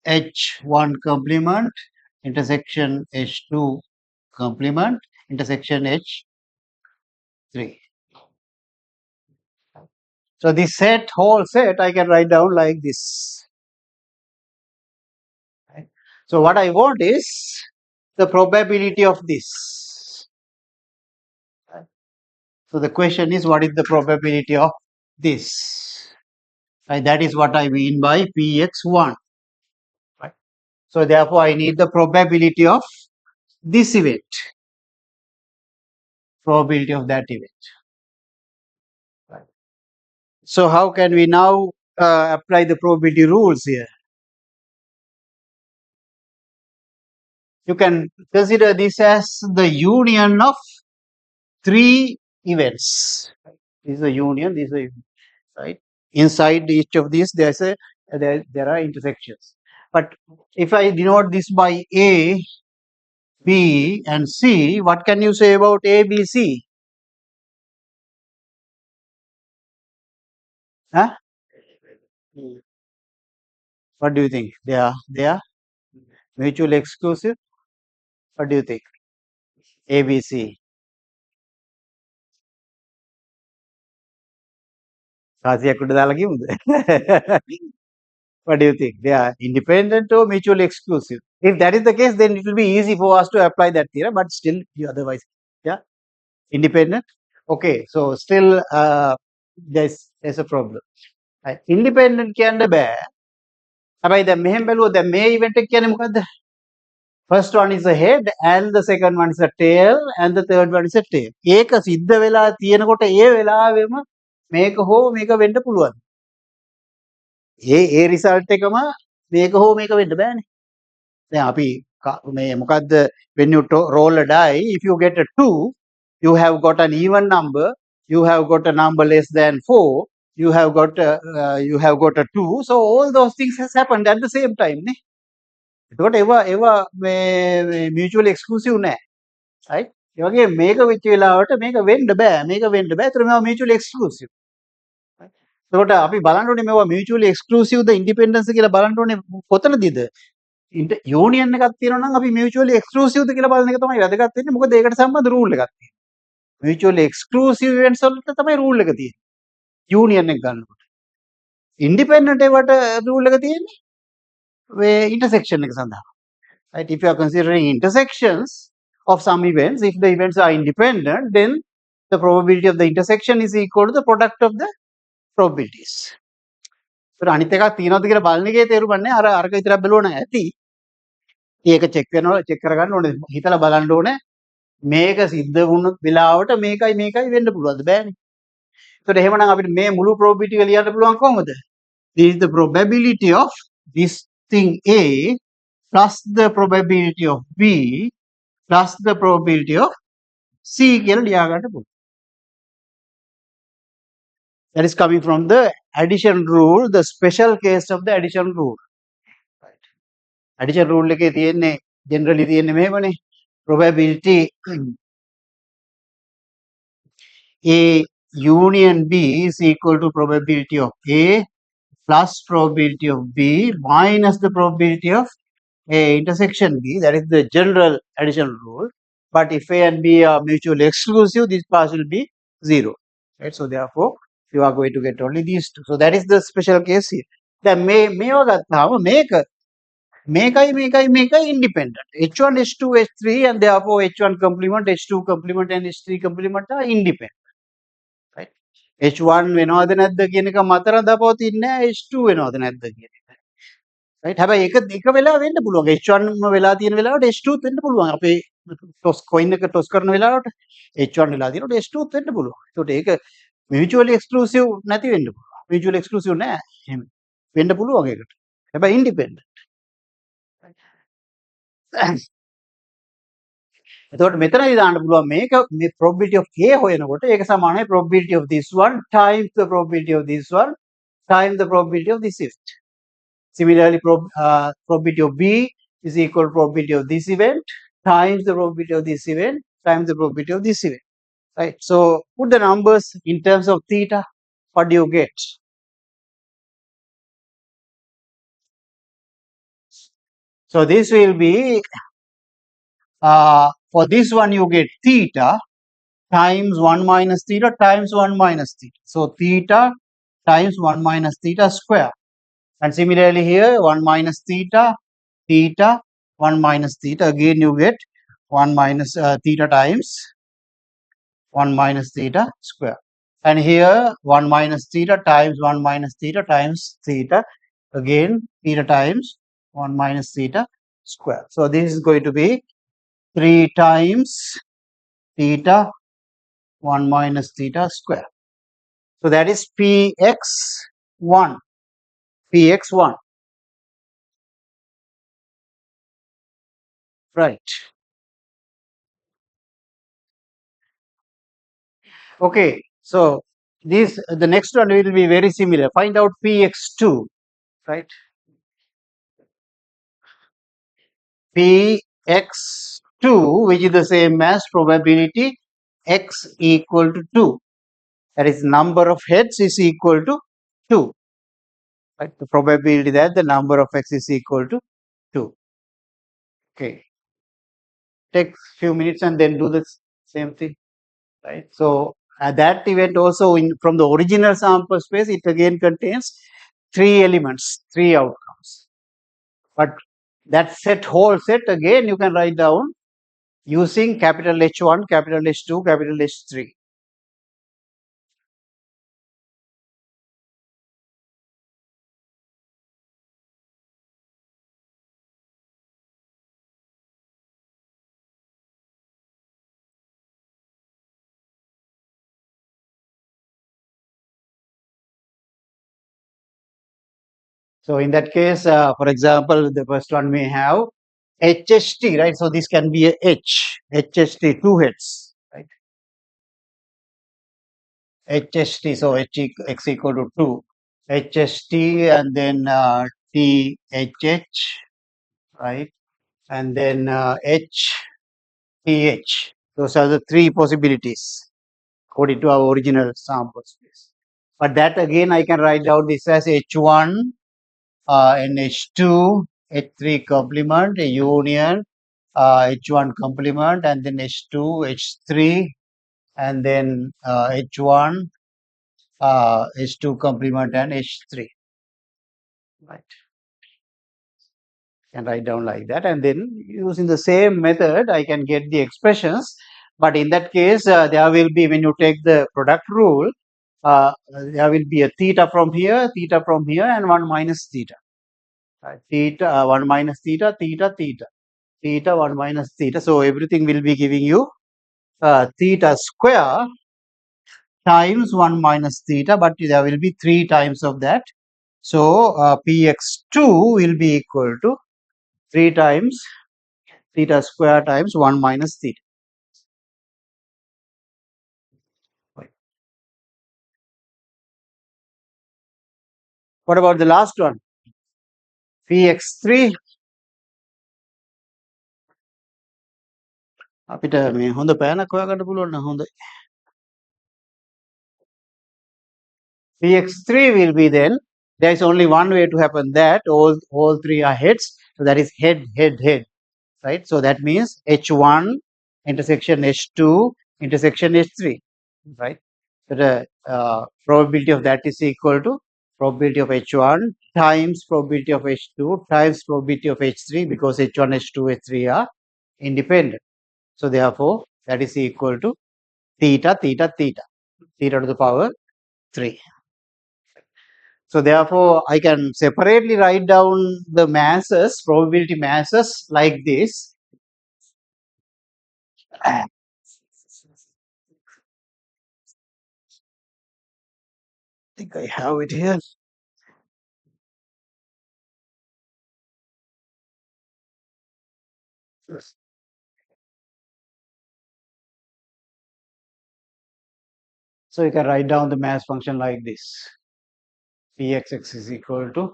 H1 complement intersection H2 complement intersection H3. So this whole set I can write down like this. Right? So what I want is the probability of this. Right? So the question is, what is the probability of this? Right? That is what I mean by Px1. Right? So therefore I need the probability of this event, probability of that event. Right? So how can we now apply the probability rules here? You can consider this as the union of three events. This is a union, this is a union, right? Inside each of these, there are intersections. But if I denote this by A, B, and C, what can you say about A, B, C? Huh? What do you think? They are mutually exclusive. What do you think? A, B, C. කාසියක් උඩ දාලා කිව්වද? What do you think? They are independent or mutually exclusive? If that is the case, then it will be easy for us to apply that theorem, but still, otherwise, yeah, independent. Okay, so still there's a problem. Right? Independent කියන්න බෑ. හැබැයි දැන් මෙහෙම බැලුවොත් දැන් මේ event එක කියන්නේ මොකද්ද? First one is a head and the second one is a tail and the third one is a tail. ඒක සිද්ධ වෙලා තියෙනකොට ඒ වෙලාවෙම මේක හෝ මේක වෙන්න පුළුවන්. ඒ result එකම මේක හෝ මේක වෙන්න බෑනේ. දැන් අපි මේ මොකද්ද, when you roll a die, if you get a 2, you have got an even number, you have got a number less than 4, you have got a 2, so all those things has happened at the same time නේ. එතකොට ඒවා මේ mutually exclusive නෑ, right? ඒ වගේ මේක වෙච්ච වෙලාවට මේක වෙන්න බෑ, මේක වෙන්න බෑ. ඒතර මේවා mutually exclusive. එතකොට අපි බලන්න ඕනේ මේවා mutually exclusive ද independence කියලා බලන්න ඕනේ කොතනදීද? යූනියන් එකක් තියෙනවා නම් අපි mutually exclusive ද කියලා බලන එක තමයි වැදගත් වෙන්නේ. මොකද ඒකට සම්බන්ධ රූල් එකක් තියෙනවා. mutually exclusive events වලට තමයි රූල් එක තියෙන්නේ. යූනියන් එක ගන්නකොට. independent ඒවට රූල් එක තියෙන්නේ මේ intersection එක සඳහා. Right? If you are considering intersections of some events, if the events are independent, then the probability of the intersection is equal to the product of the probabilities. So අනිත් එකක් තියෙනවද කියලා බලන එකේ තේරුම් ගන්න අර අරක විතරක් බලුවා නම් ඇති. ඒක චෙක් වෙනවා, චෙක් කරගන්න ඕනේ, හිතලා බලන්න ඕනේ මේක සිද්ධ වුණු වෙලාවට මේකයි වෙන්න පුළුවන්ද? බෑනේ. ඒතකොට එහෙමනම් අපිට මේ මුළු probability එක ලියන්න පුළුවන් කොහොමද? This is the probability of this thing A plus the probability of B plus the probability of C කියලා ලියා ගන්න පුළුවන්. That is coming from the addition rule, the special case of the addition rule. Right. Addition rule එකේ තියෙන්නේ generally තියෙන්නේ මෙහෙමනේ. Probability A union B is equal to probability of A plus probability of B minus the probability of A intersection B. That is the general addition rule. But if A and B are mutually exclusive, this part will be 0. Right? So therefore, you are going to get only these two. So that is the special case here. Then මේවා ගත්තාම මේකයි independent. H1, H2, H3 and therefore H1 complement, H2 complement and H3 complement are independent. Right? H1 වෙනවද නැද්ද කියන එක මතර දපවතින්නේ නැහැ, H2 වෙනවද නැද්ද කියන එක. Right? හැබැයි එක වෙලාව වෙන්න පුළුවන්. H1 වෙලා තියෙන වෙලාවට H2 වෙන්න පුළුවන්. අපේ toss coin එක toss කරන වෙලාවට H1 වෙලා තියෙනකොට H2 වෙන්න පුළුවන්. ඒකට ඒක mutually exclusive නැති වෙන්න පුළුවන්. mutually exclusive නෑ. එහෙම වෙන්න පුළුවන් ඒකට. හැබැයි independent. එතකොට මෙතනදී දාන්න පුළුවන් මේක මේ probability of A හොයනකොට ඒක සමානයි probability of this one times the probability of this one times the probability of this event. Similarly, probability of B is equal to probability of this event times the probability of this event times the probability of this event. Right. So put the numbers in terms of theta. What do you get? So this will be for this one you get theta times 1 minus theta times 1 minus theta. So theta times 1 minus theta square. And similarly here 1 minus theta, theta, 1 minus theta. Again you get 1 minus theta times 1 minus theta square. And here 1 minus theta times 1 minus theta times theta. Again theta times 1 minus theta square. So this is going to be 3 times theta 1 minus theta square. So that is px1. px1. Right. Okay. So this the next one will be very similar. Find out px2. Right. px2, which is the same as probability x equal to 2. That is number of heads is equal to 2. Right. The probability that the number of x is equal to 2. Okay. Take few minutes and then do the same thing. Right. So that event also in from the original sample space, it again contains 3 elements, 3 outcomes. But that set, whole set, again you can write down using capital H1, capital H2, capital H3. So in that case, for example, the first one may have HST, right? So this can be a HST, 2 heads, right? HST, so x equal to 2. HST and then THH, right? And then HTH. Those are the 3 possibilities according to our original sample space. But that again, I can write down this as H1 and H2, H3 complement, a union, H1 complement, and then H2, H3, and then H1, H2 complement, and H3. Right. Can write down like that, and then using the same method, I can get the expressions. But in that case, there will be, when you take the product rule, there will be a theta from here, and 1 minus theta. Right. Theta, 1 minus theta, theta, theta. Theta 1 minus theta. So everything will be giving you theta square times 1 minus theta, but there will be 3 times of that. So px2 will be equal to 3 times theta square times 1 minus theta. What about the last one? px3 අපිට මේ හොඳ පෑනක් හොයාගන්න පුළුවන් නම් හොඳයි. px3 will be then, there is only one way to happen that all 3 are heads. So that is head, head, head. Right. So that means H1 intersection H2 intersection H3. Right. So the probability of that is equal to probability of H1 times probability of H2 times probability of H3, because H1, H2, H3 are independent. So therefore, that is equal to theta, theta, theta, theta to the power 3. So therefore, I can separately write down the masses, probability masses like this. I think I have it here. So you can write down the mass function like this. Pxx is equal to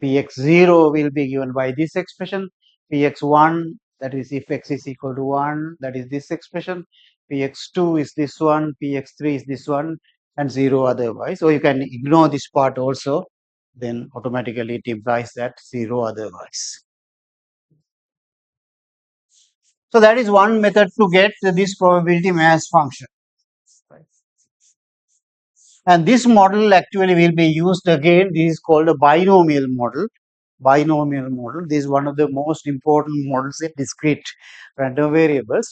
Px0 will be given by this expression. Px1, that is if x is equal to 1, that is this expression. Px2 is this one, Px3 is this one, and 0 otherwise. So you can ignore this part also, then automatically it implies that 0 otherwise. So that is one method to get this probability mass function. And this model actually will be used again. This is called a binomial model. Binomial model. This is one of the most important models in discrete random variables.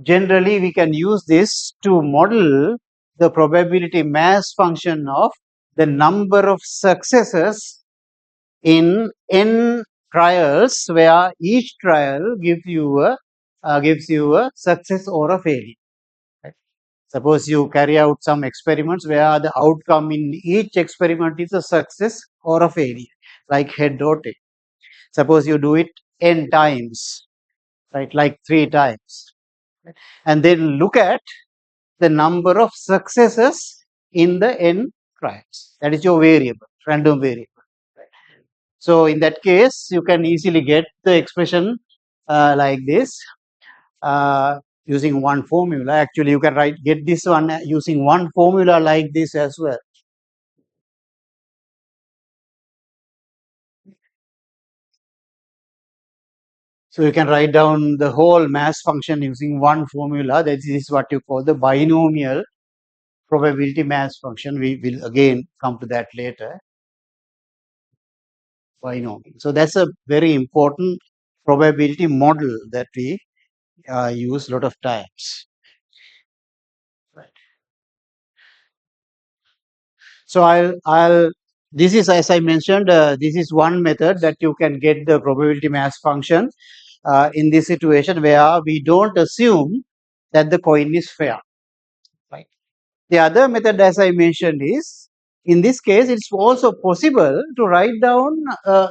Generally, we can use this to model the probability mass function of the number of successes in n trials, where each trial gives you a success or a failure. Suppose you carry out some experiments where the outcome in each experiment is a success or a failure, like head or tail. Suppose you do it n times, right, like 3 times, and then look at the number of successes in the n trials. That is your variable, random variable. So in that case, you can easily get the expression like this. Using one formula. Actually, you can get this one using one formula like this as well. So you can write down the whole mass function using one formula. That is what you call the binomial probability mass function. We will again come to that later. Binomial. So that's a very important probability model that we use a lot of times. Right. So this is, as I mentioned, this is one method that you can get the probability mass function in this situation where we don't assume that the coin is fair. Right. The other method, as I mentioned, is in this case it's also possible to write down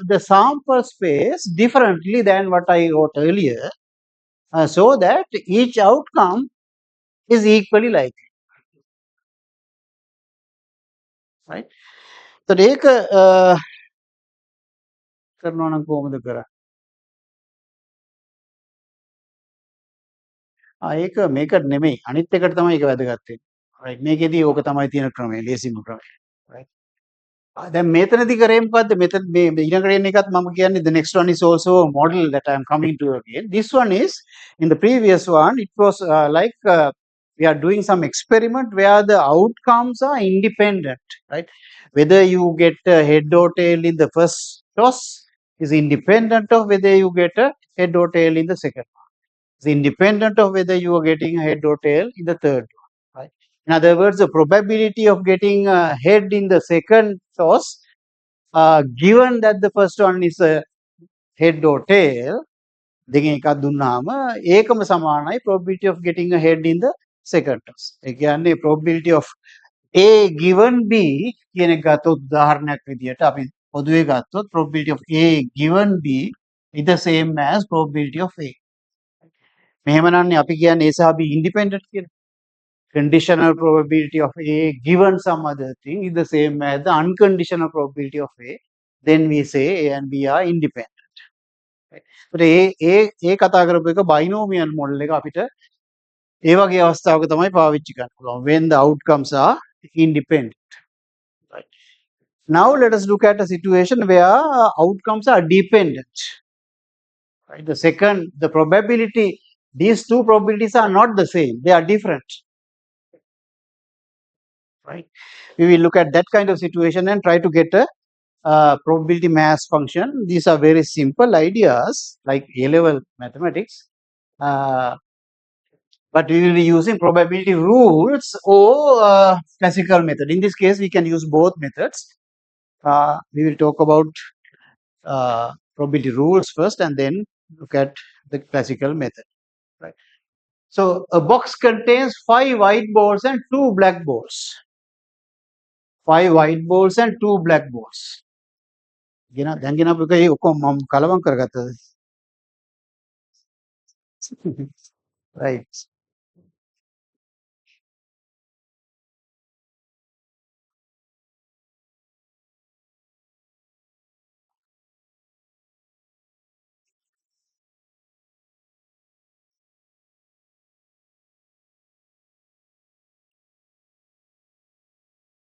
the sample space differently than what I wrote earlier, so that each outcome is equally likely. Right. So ඒක කරනවා නම් කොහොමද කරන්නේ? ඒක මේකට නෙමෙයි. අනිත් එකට තමයි ඒක වැදගත් වෙන්නේ. right. මේකෙදී ඕක තමයි තියෙන ක්‍රමය, ලේසිම ක්‍රමය. right. දැන් මෙතනදී කරේ මොකද්ද? මෙතන මේ ඊළඟට එන එකත් මම කියන්නේ the next one is also a model that I am coming to again. This one is, in the previous one, it was we are doing some experiment where the outcomes are independent, right? Whether you get a head or tail in the first toss is independent of whether you get a head or tail in the second. It's independent of whether you are getting a head or tail in the third one. Right? In other words, the probability of getting a head in the second toss, given that the first one is a head or tail, දෙකෙන් එකක් දුන්නාම ඒකම සමානයි probability of getting a head in the second toss. ඒ කියන්නේ probability of A given B කියන එක ගත්තොත් උදාහරණයක් විදියට අපි පොදුවේ ගත්තොත් probability of A given B is the same as probability of A. මෙහෙමනම් අපි කියන්නේ A සහ B independent කියලා. Conditional probability of A given some other thing is the same as the unconditional probability of A. Then we say A and B are independent. But ඒ කතා කරපු එක binomial model එක අපිට ඒ වගේ අවස්ථාවක තමයි පාවිච්චි කරන්න පුළුවන් when the outcomes are independent. Right. Now let us look at a situation where outcomes are dependent. Right. The probability, these two probabilities are not the same, they are different. Right. We will look at that kind of situation and try to get a probability mass function. These are very simple ideas like A-level mathematics, but we will be using probability rules or classical method. In this case, we can use both methods. We will talk about probability rules first and then look at the classical method. Right. So a box contains 5 white balls and 2 black balls. 5 white balls and 2 black balls. දැන් ගෙනපු එක ඔක්කොම මම කලවම් කරගත්තද? Right.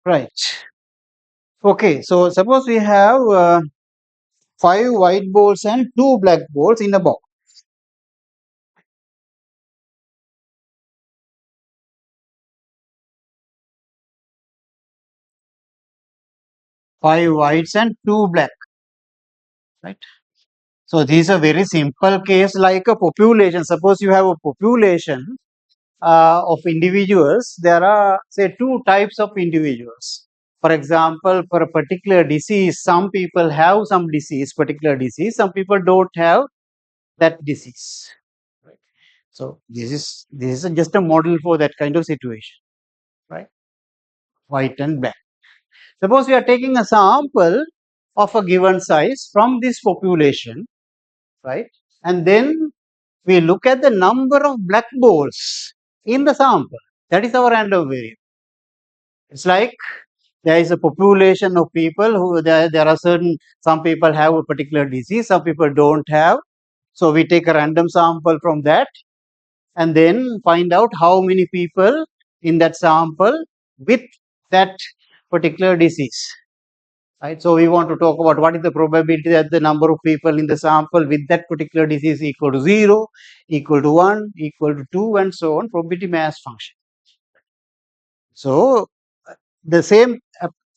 Right. Okay. So suppose we have five white balls and two black balls in a box. Five whites and two black. Right. So this is a very simple case like a population. Suppose you have a population of individuals. There are say two types of individuals. For example, for a particular disease, some people have some disease, particular disease. Some people don't have that disease. Right. So this is just a model for that kind of situation, right? White and black. Suppose we are taking a sample of a given size from this population, right? And then we look at the number of black balls in the sample. That is our random variable. It's like there is a population of people who there are certain, some people have a particular disease, some people don't have. So we take a random sample from that and then find out how many people in that sample with that particular disease. Right. So we want to talk about what is the probability that the number of people in the sample with that particular disease equal to 0, equal to 1, equal to 2, and so on, probability mass function. So the same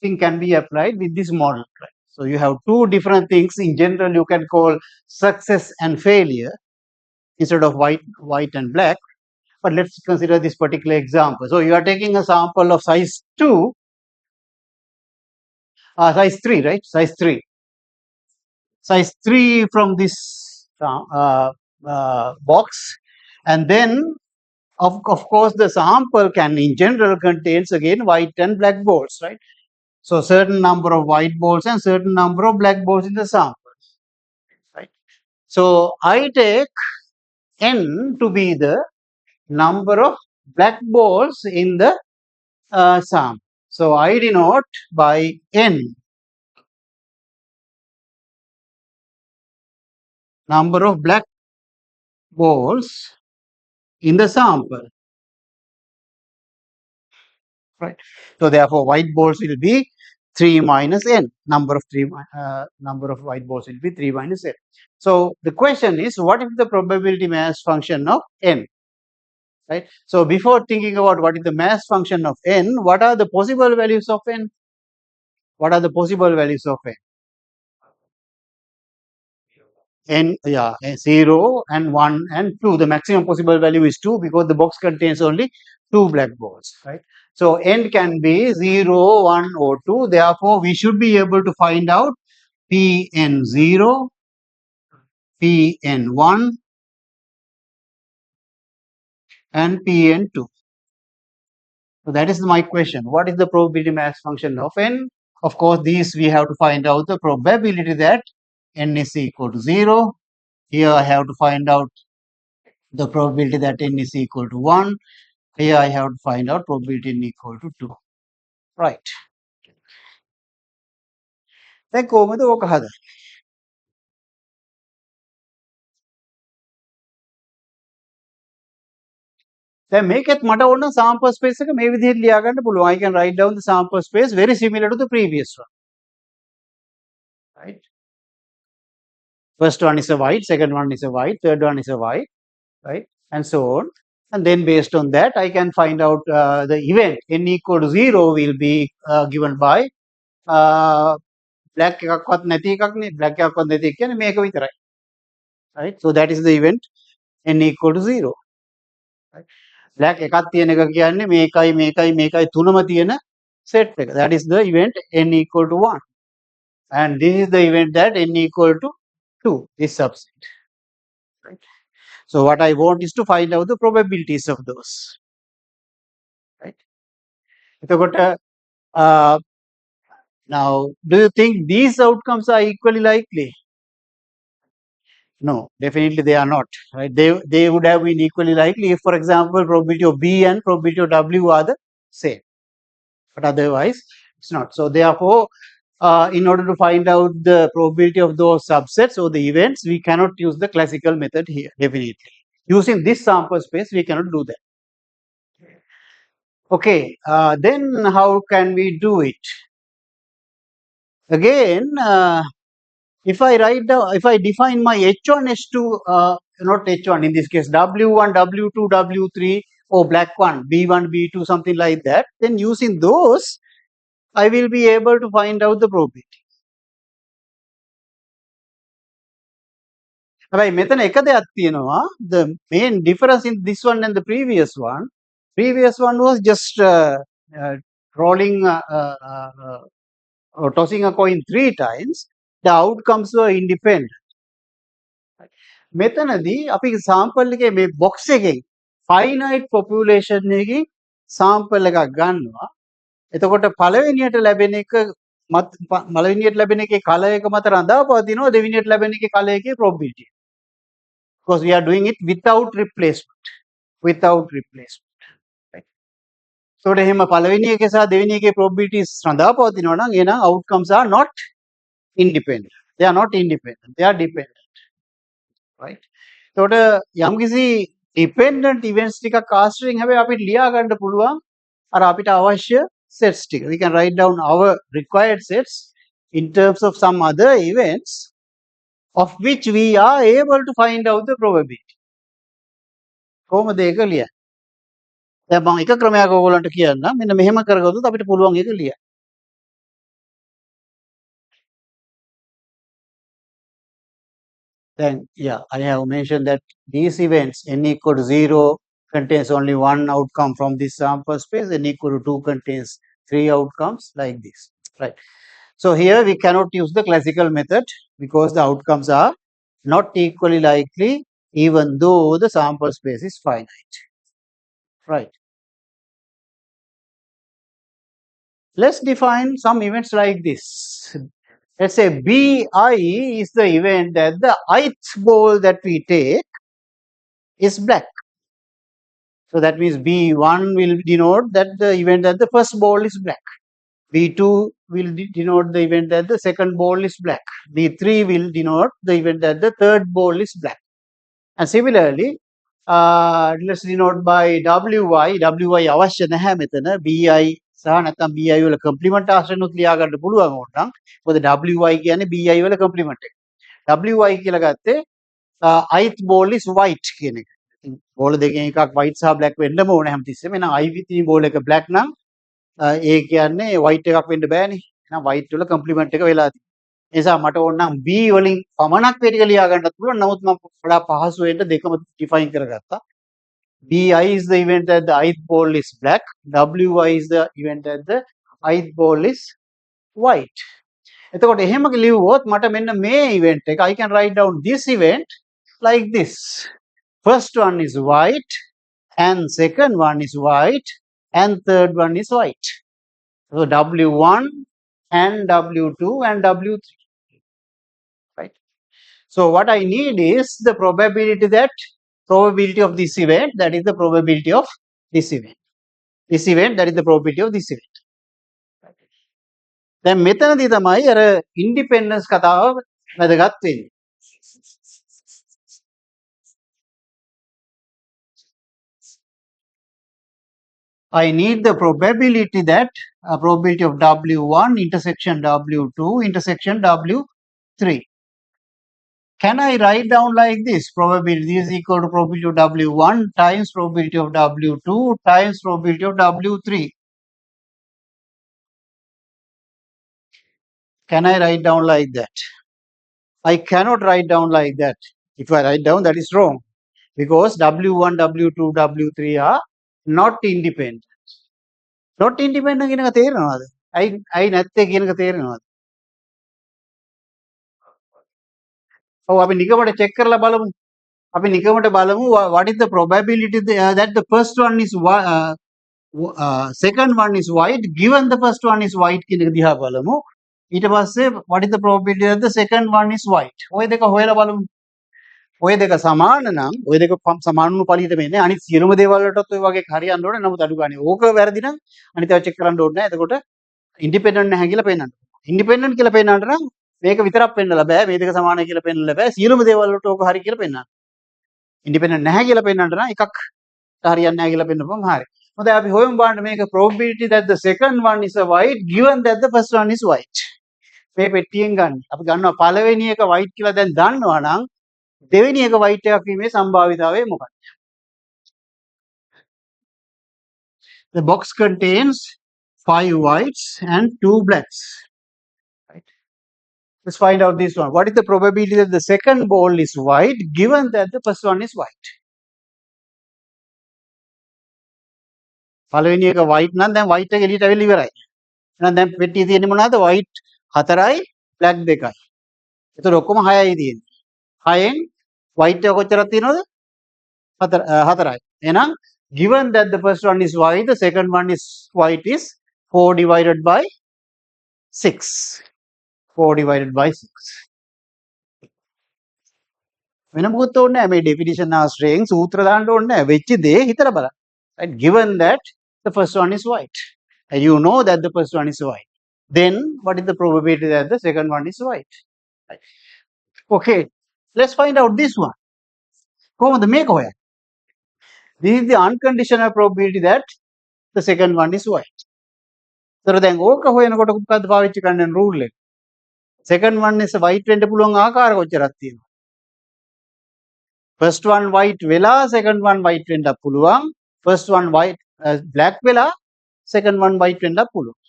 thing can be applied with this model. Right? So you have two different things. In general, you can call success and failure instead of white and black. But let's consider this particular example. So you are taking a sample of size 2, size 3, right? Size 3 from this box, and then of course the sample can in general contains again white and black balls, right? So certain number of white balls and certain number of black balls in the sample, right? So I take n to be the number of black balls in the sample. So I denote by n number of black balls in the sample, right? So therefore white balls will be 3 minus n, number of white balls will be 3 minus n. So the question is, what is the probability mass function of n, right? So before thinking about what is the mass function of n, what are the possible values of n? What are the possible values of n? N, yeah, 0 and 1 and 2. The maximum possible value is 2 because the box contains only 2 black balls, right? So n can be 0, 1 or 2. Therefore, we should be able to find out Pn0, Pn1 and Pn2. So that is my question. What is the probability mass function of n? Of course, these we have to find out the probability that n is equal to 0. Here I have to find out the probability that n is equal to 1. Here I have to find out probability n equal to 2. Right. දැන් කොහොමද ඕක හදන්නේ? දැන් මේකෙත් මට ඕන sample space එක මේ විදිහට ලියා ගන්න පුළුවන්. I can write down the sample space very similar to the previous one. Right. First one is a white, second one is a white, third one is a white, right, and so on. And then based on that, I can find out the event n equal to 0 will be given by black එකක්වත් නැති එකක් නේ. black එකක්වත් නැති එක කියන්නේ මේක විතරයි. Right. So that is the event n equal to 0. Right. black එකක් තියෙන එක කියන්නේ මේකයි මේකයි මේකයි තුනම තියෙන set එක. That is the event n equal to 1. And this is the event that n equal to 2, this subset. Right. So what I want is to find out the probabilities of those. Right. එතකොට now, do you think these outcomes are equally likely? No, definitely they are not. Right? They would have been equally likely if, for example, probability of B and probability of W are the same. But otherwise, it's not. So therefore, in order to find out the probability of those subsets or the events, we cannot use the classical method here. Definitely, using this sample space, we cannot do that. Okay, then how can we do it? Again, if I write down, if I define my H1, H2, not H1 in this case, W1, W2, W3, or black one, B1, B2, something like that, then using those, I will be able to find out the probability. හැබැයි මෙතන එක දෙයක් තියෙනවා. The main difference in this one and the previous one was just rolling or tossing a coin 3 times. The outcomes were independent. මෙතනදී අපි sample එකේ මේ box එකෙන් finite population එකකින් sample එකක් ගන්නවා. එතකොට පළවෙනියට ලැබෙන එක පළවෙනියට ලැබෙන එකේ color එක මත රඳා පවතිනවා දෙවෙනියට ලැබෙන එකේ color එකේ probability. Because we are doing it without replacement. Right? So එහෙම පළවෙනි එකේ සහ දෙවෙනි එකේ probabilities රඳා පවතිනවා නම් එහෙනම් outcomes are not independent. They are not independent. They are dependent. Right? එතකොට යම්කිසි dependent events ටිකක් ආශ්‍රයෙන් හැබැයි අපිට ලියා ගන්න පුළුවන් අර අපිට අවශ්‍ය sets ටික. We can write down our required sets in terms of some other events of which we are able to find out the probability. කොහොමද ඒක ලියන්නේ? දැන් මම එක ක්‍රමයක් ඔයගොල්ලන්ට කියන්නම්. මෙන්න මෙහෙම කරගත්තොත් අපිට පුළුවන් ඒක ලියන්න. Then yeah, I have mentioned that these events n equal to 0 contains only one outcome from this sample space, n equal to 2 contains 3 outcomes like this, right? So here we cannot use the classical method because the outcomes are not equally likely even though the sample space is finite, right? Let's define some events like this. Let's say BI is the event that the ith ball that we take is black. So that means B1 will denote that the event that the first ball is black. B2 will denote the event that the second ball is black. B3 will denote the event that the third ball is black. And similarly, let's denote by WY. WY අවශ්‍ය නැහැ මෙතන. BI සහ නැත්නම් BI වල complement ආශ්‍රයනොත් ලියා ගන්න පුළුවන් ඕනනම්. මොකද WY කියන්නේ BI වල complement එක. WY කියලා ගත්තේ ith ball is white කියන එක. ඉතින් බෝල දෙකෙන් එකක් white සහ black වෙන්නම ඕන හැමතිස්සෙම. එහෙනම් ith බෝල එක black නම් ඒ කියන්නේ white එකක් වෙන්න බෑනේ. එහෙනම් white වල complement එක වෙලා තියෙනවා. ඒ නිසා මට ඕන නම් B වලින් පමණක් මේ ටික ලියා ගන්නත් පුළුවන්. නමුත් මම වඩා පහසු වෙන්න දෙකම define කරගත්තා. BI is the event that the ith ball is black. WI is the event that the ith ball is white. එතකොට එහෙම ලියුවොත් මට මෙන්න මේ event එක I can write down this event like this. First one is white and second one is white and third one is white. So W1 and W2 and W3. Right. So what I need is the probability of this event, that is the probability of this event. This event, that is the probability of this event. දැන් මෙතනදී තමයි අර independence කතාව වැදගත් වෙන්නේ. I need the probability that probability of W1 intersection W2 intersection W3. Can I write down like this? Probability is equal to probability of W1 times probability of W2 times probability of W3. Can I write down like that? I cannot write down like that. If I write down, that is wrong. Because W1, W2, W3 are not independent. Not independent කියන එක තේරෙනවද? I නැත්තේ කියන එක තේරෙනවද? ඔව් අපි නිකමට check කරලා බලමු. අපි නිකමට බලමු what is the probability that the first one is second one is white given the first one is white කියන එක දිහා බලමු. ඊට පස්සේ what is the probability that the second one is white? ඔය දෙක හොයලා බලමු. ඔය දෙක සමාන නම් ඔය දෙක සමාන වුණු පළියට වෙන්නේ අනිත් සියලුම දේවල් වලටත් ඔය වගේ හරියන්න ඕනේ. නමුත් අඩු ගානේ ඕක වැරදි නම් අනිත් ඒවා චෙක් කරන්න ඕනේ නැහැ. එතකොට ඉන්ඩිපෙන්ඩන්ට් නැහැ කියලා පෙන්නන්න. ඉන්ඩිපෙන්ඩන්ට් කියලා පෙන්නන්න නම් මේක විතරක් පෙන්නලා බෑ. මේ දෙක සමානයි කියලා පෙන්නලා බෑ. සියලුම දේවල් වලට ඕක හරි කියලා පෙන්නන්න. ඉන්ඩිපෙන්ඩන්ට් නැහැ කියලා පෙන්නන්න නම් එකක් හරියන්නේ නැහැ කියලා පෙන්නපුවම හරි. හොඳයි අපි හොයමු බලන්න මේක probability that the second one is a white given that the first one is white. මේ පෙට්ටියෙන් ගන්න. අපි ගන්නවා පළවෙනි එක white කියලා දැන් දන්නවා නම් දෙවෙනි එක white එකක් වීමේ සම්භාවිතාවය මොකක්ද? The box contains 5 whites and 2 blacks. Right? Let's find out this one. What is the probability that the second ball is white given that the first one is white? පළවෙනි එක white නම් දැන් white එක එළියට අවිල්ල ඉවරයි. එහෙනම් දැන් පෙට්ටියේ තියෙන්නේ මොනවද? white 4යි black 2යි. ඒතර ඔක්කොම 6යි තියෙන්නේ. 6න් white එක කොච්චරක් තියෙනවද? 4යි. එහෙනම් given that the first one is white, the second one is white is 4 divided by 6. 4 divided by 6. වෙන මොකද ඕනේ නැහැ. මේ definition ආශ්‍රයෙන් සූත්‍ර දාන්න ඕනේ නැහැ. වෙච්ච දේ හිතලා බලන්න. Right? Given that the first one is white, and you know that the first one is white, then what is the probability that the second one is white? Right? Okay, let's find out this one. කොහොමද මේක හොයන්නේ? This is the unconditional probability that the second one is white. ඒතර දැන් ඕක හොයනකොට මොකක්ද පාවිච්චි කරන්න rule එක? second one is white වෙන්න පුළුවන් ආකාර කොච්චරක් තියෙනවද? first one white වෙලා second one white වෙන්නත් පුළුවන්. first one white black වෙලා second one white වෙන්නත් පුළුවන්.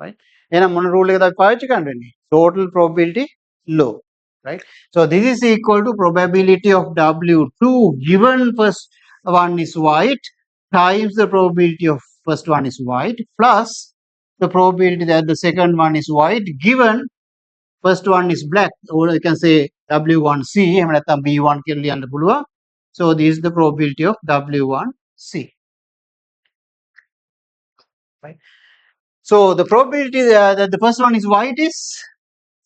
Right? එහෙනම් මොන රූල් එකද අපි පාවිච්චි කරන්න වෙන්නේ? total probability law. Right? So this is equal to probability of W2 given first one is white times the probability of first one is white plus the probability that the second one is white given first one is black, or you can say W1C එහෙම නැත්නම් B1 කියලා ලියන්න පුළුවන්. So this is the probability of W1C. Right? So the probability that the first one is white is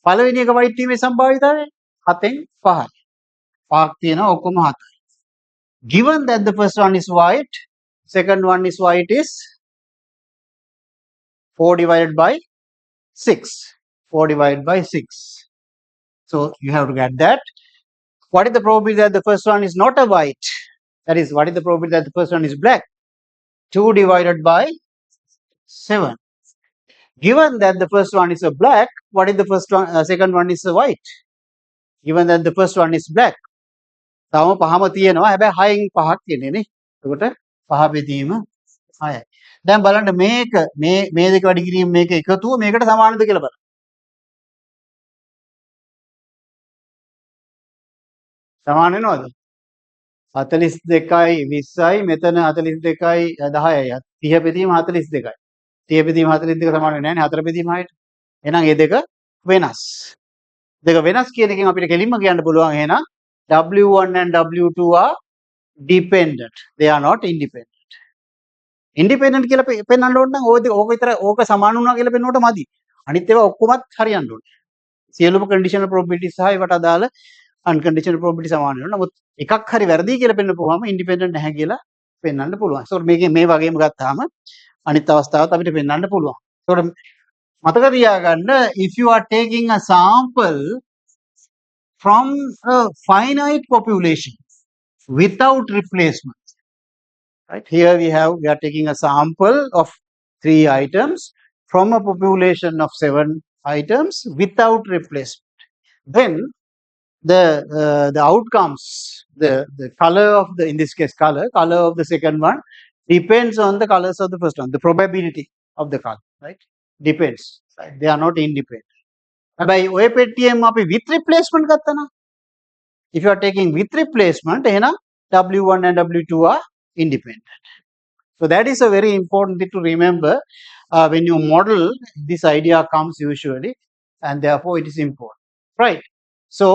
පළවෙනි එක white වීමේ සම්භාවිතාවය 7න් 5යි. 5ක් තියෙනවා ඔක්කොම 7යි. Given that the first one is white, second one is white is 4 divided by 6. 4 divided by 6. So you have to get that. What is the probability that the first one is not a white? That is, what is the probability that the first one is black? 2 divided by 7. Given that the first one is a black, what is the second one is a white? Given that the first one is black. තවම පහම තියෙනවා. හැබැයි 6න් 5ක් තියෙන්නේ නේ. එතකොට පහ බෙදීම 6යි. දැන් බලන්න මේක මේ දෙක වැඩි කිරීම මේක එකතුව මේකට සමානද කියලා බලන්න. සමාන වෙනවද? 42යි 20යි මෙතන 42යි 10යි 30 බෙදීම 42යි. 30 බෙදීම 42 සමාන වෙන්නේ නැහැ නේ 4 බෙදීම 6ට. එහෙනම් මේ දෙක වෙනස්. දෙක වෙනස් කියන එකෙන් අපිට කෙලින්ම කියන්න පුළුවන් එහෙනම් W1 and W2 are dependent. They are not independent. Independent කියලා පෙන්වන්න ඕන නම් ඕක විතර ඕක සමාන වුණා කියලා පෙන්වන්නට මදි. අනිත් ඒවා ඔක්කොමත් හරියන්න ඕනේ. සියලුම conditional probability සහ ඒවට අදාළ unconditional probability සමාන වෙනවා. නමුත් එකක් හරි වැරදි කියලා පෙන්නපුවාම independent නැහැ කියලා පෙන්වන්න පුළුවන්. ඒකට මේකේ මේ වගේම ගත්තාම අනිත් අවස්ථාවත් අපිට පෙන්වන්න පුළුවන්. ඒකට මතක තියාගන්න if you are taking a sample from a finite population without replacement, right? Here we are taking a sample of 3 items from a population of 7 items without replacement. Then the outcomes, the color of in this case color of the second one depends on the colors of the first one. The probability of the color, right? Depends. Right? They are not independent. හැබැයි ඔය පෙට්ටියෙන් අපි with replacement ගත්තා නම් if you are taking with replacement එහෙනම් W1 and W2 are independent. So that is a very important thing to remember when you model. This idea comes usually and therefore it is important, right? So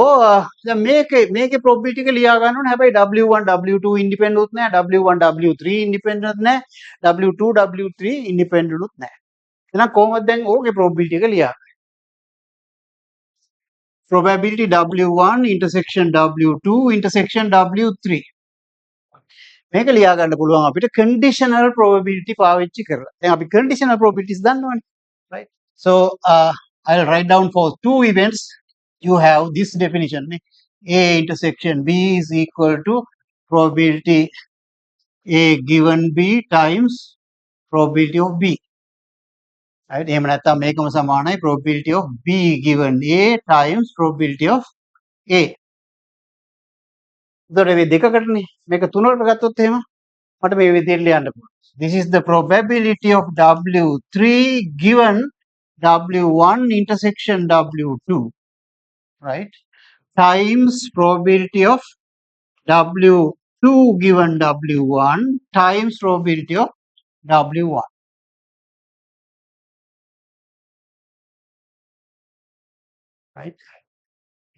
මේකේ probability එක ලියා ගන්න ඕනේ. හැබැයි W1 W2 independent උත් නැහැ, W1 W3 independent නැහැ, W2 W3 independent උත් නැහැ. එහෙනම් කොහොමද දැන් ඕකේ probability එක ලියා? probability W1 intersection W2 intersection W3 මේක ලියා ගන්න පුළුවන් අපිට conditional probability පාවිච්චි කරලා. දැන් අපි conditional probabilities දන්නවනේ. Right? So I'll write down for two events you have this definition. A intersection B is equal to probability A given B times probability of B. Right? එහෙම නැත්නම් මේකම සමානයි probability of B given A times probability of A. එතකොට මේ දෙකකටනේ මේක තුනකට ගත්තොත් එහෙම මට මේ විදිහට ලියන්න පුළුවන්. This is the probability of W3 given W1 intersection W2, right? Times probability of W2 given W1 times probability of W1. Right?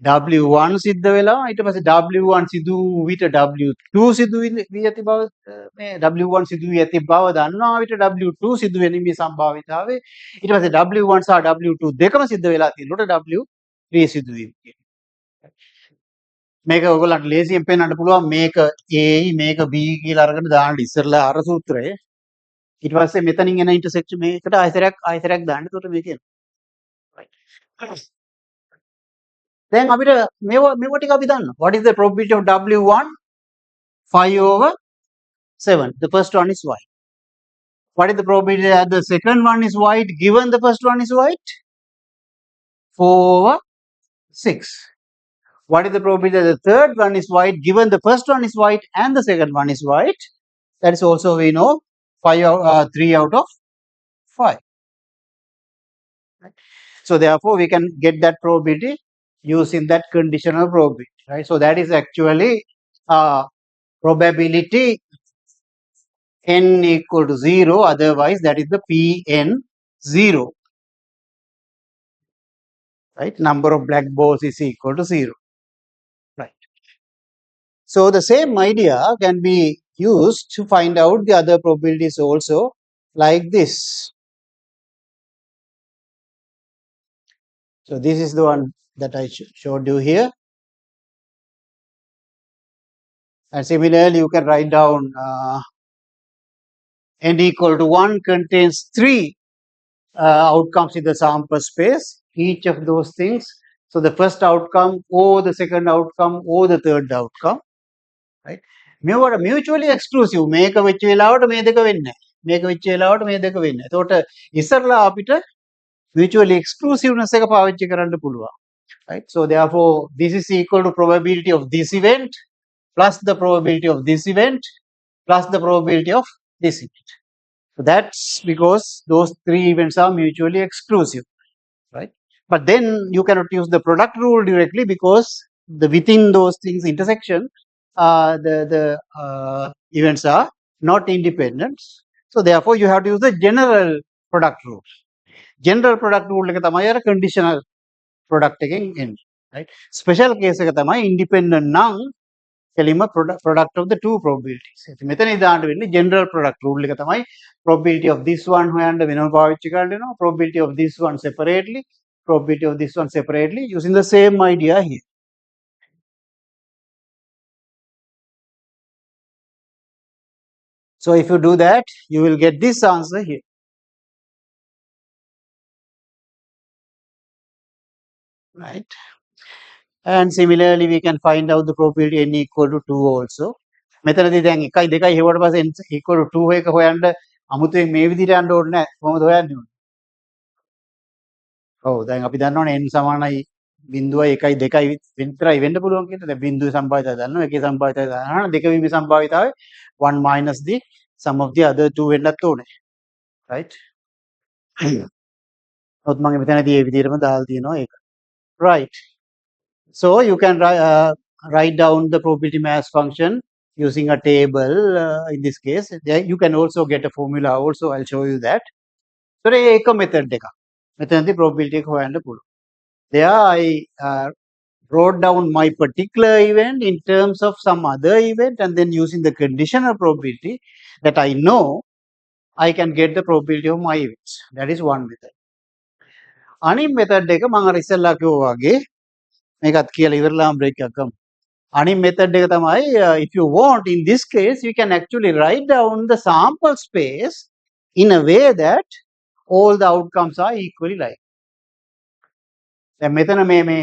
W1 සිද්ධ වෙලා ඊට පස්සේ W1 සිදු විට W2 සිදු වී ඇති බව මේ W1 සිදු වී ඇති බව දන්නවා විට W2 සිදු වෙනීමේ සම්භාවිතාවය ඊට පස්සේ W1 සහ W2 දෙකම සිද්ධ වෙලා තියෙනකොට W3 සිදු වීම කියනවා. මේක ඔයගොල්ලන්ට ලේසියෙන් පෙන්වන්න පුළුවන් මේක A මේක B කියලා අරගෙන දාන්න ඉස්සරලා අර සූත්‍රය ඊට පස්සේ මෙතනින් එන ඉන්ටර්සෙක්ෂන් මේකට ආයතරයක් දාන්න. එතකොට මේක එනවා. Then අපිට මේව ටික අපි දන්නවා. What is the probability of W1? 5 over 7. The first one is white. What is the probability that the second one is white given the first one is white? 4 over 6. What is the probability that the third one is white given the first one is white and the second one is white? That is also we know 3 out of 5. Right? So therefore we can get that probability using that conditional probability, right? So that is actually probability n equal to 0, otherwise that is the Pn 0, right? Number of black balls is equal to 0, right? So the same idea can be used to find out the other probabilities also, like this. So this is the one that I showed you here. And similarly, you can write down n equal to 1 contains 3 outcomes in the sample space, each of those things. So the first outcome or the second outcome or the third outcome, right? මේවට mutually exclusive මේක වෙච්ච වෙලාවට මේ දෙක වෙන්නේ නැහැ. මේක වෙච්ච වෙලාවට මේ දෙක වෙන්නේ නැහැ. එතකොට ඉස්සරලා අපිට mutually exclusiveness එක පාවිච්චි කරන්න පුළුවන්. Right? So therefore this is equal to probability of this event plus the probability of this event plus the probability of this event. So that's because those three events are mutually exclusive, right? But then you cannot use the product rule directly because within those things intersection, the events are not independent. So therefore you have to use the general product rule. General product rule එක තමයි අර conditional product එකෙන් එන්නේ, right? Special case එක තමයි independent නම් කෙලින්ම product of the two probabilities. මෙතන දාන්න වෙන්නේ general product rule එක තමයි probability of this one හොයන්න වෙනම පාවිච්චි කරන්න වෙනවා, probability of this one separately, probability of this one separately, using the same idea here. So if you do that, you will get this answer here. Right? And similarly we can find out the probability n equal to 2 also. මෙතනදී දැන් 1යි 2යි හෙව්වට පස්සේ n equal to 2 එක හොයන්න අමුතුවෙන් මේ විදිහට යන්න ඕනේ නැහැ. කොහොමද හොයන්නේ? ඔව් දැන් අපි දන්නවනේ n සමානයි 0යි 1යි 2යි විතරයි වෙන්න පුළුවන් කියලා. දැන් බිඳුවේ සම්භාවිතය දන්නවා, එකේ සම්භාවිතය දන්නවා. දෙක වීමේ සම්භාවිතාවය 1 minus the sum of the other two වෙන්නත් ඕනේ. Right? ඔත් මම මෙතනදී මේ විදිහටම දාලා තියෙනවා ඒක. Right. So you can write down the probability mass function using a table in this case. You can also get a formula also, I'll show you that. So ඒක method එකක්. මෙතනදී probability එක හොයන්න පුළුවන්. There I wrote down my particular event in terms of some other event, and then using the conditional probability that I know, I can get the probability of my events. That is one method. අනිත් method එක මම අර ඉස්සෙල්ලා කිව්වා වගේ මේකත් කියලා ඉවරලාම break එකක් ගමු. අනිත් method එක තමයි if you want in this case you can actually write down the sample space in a way that all the outcomes are equally like. දැන් මෙතන මේ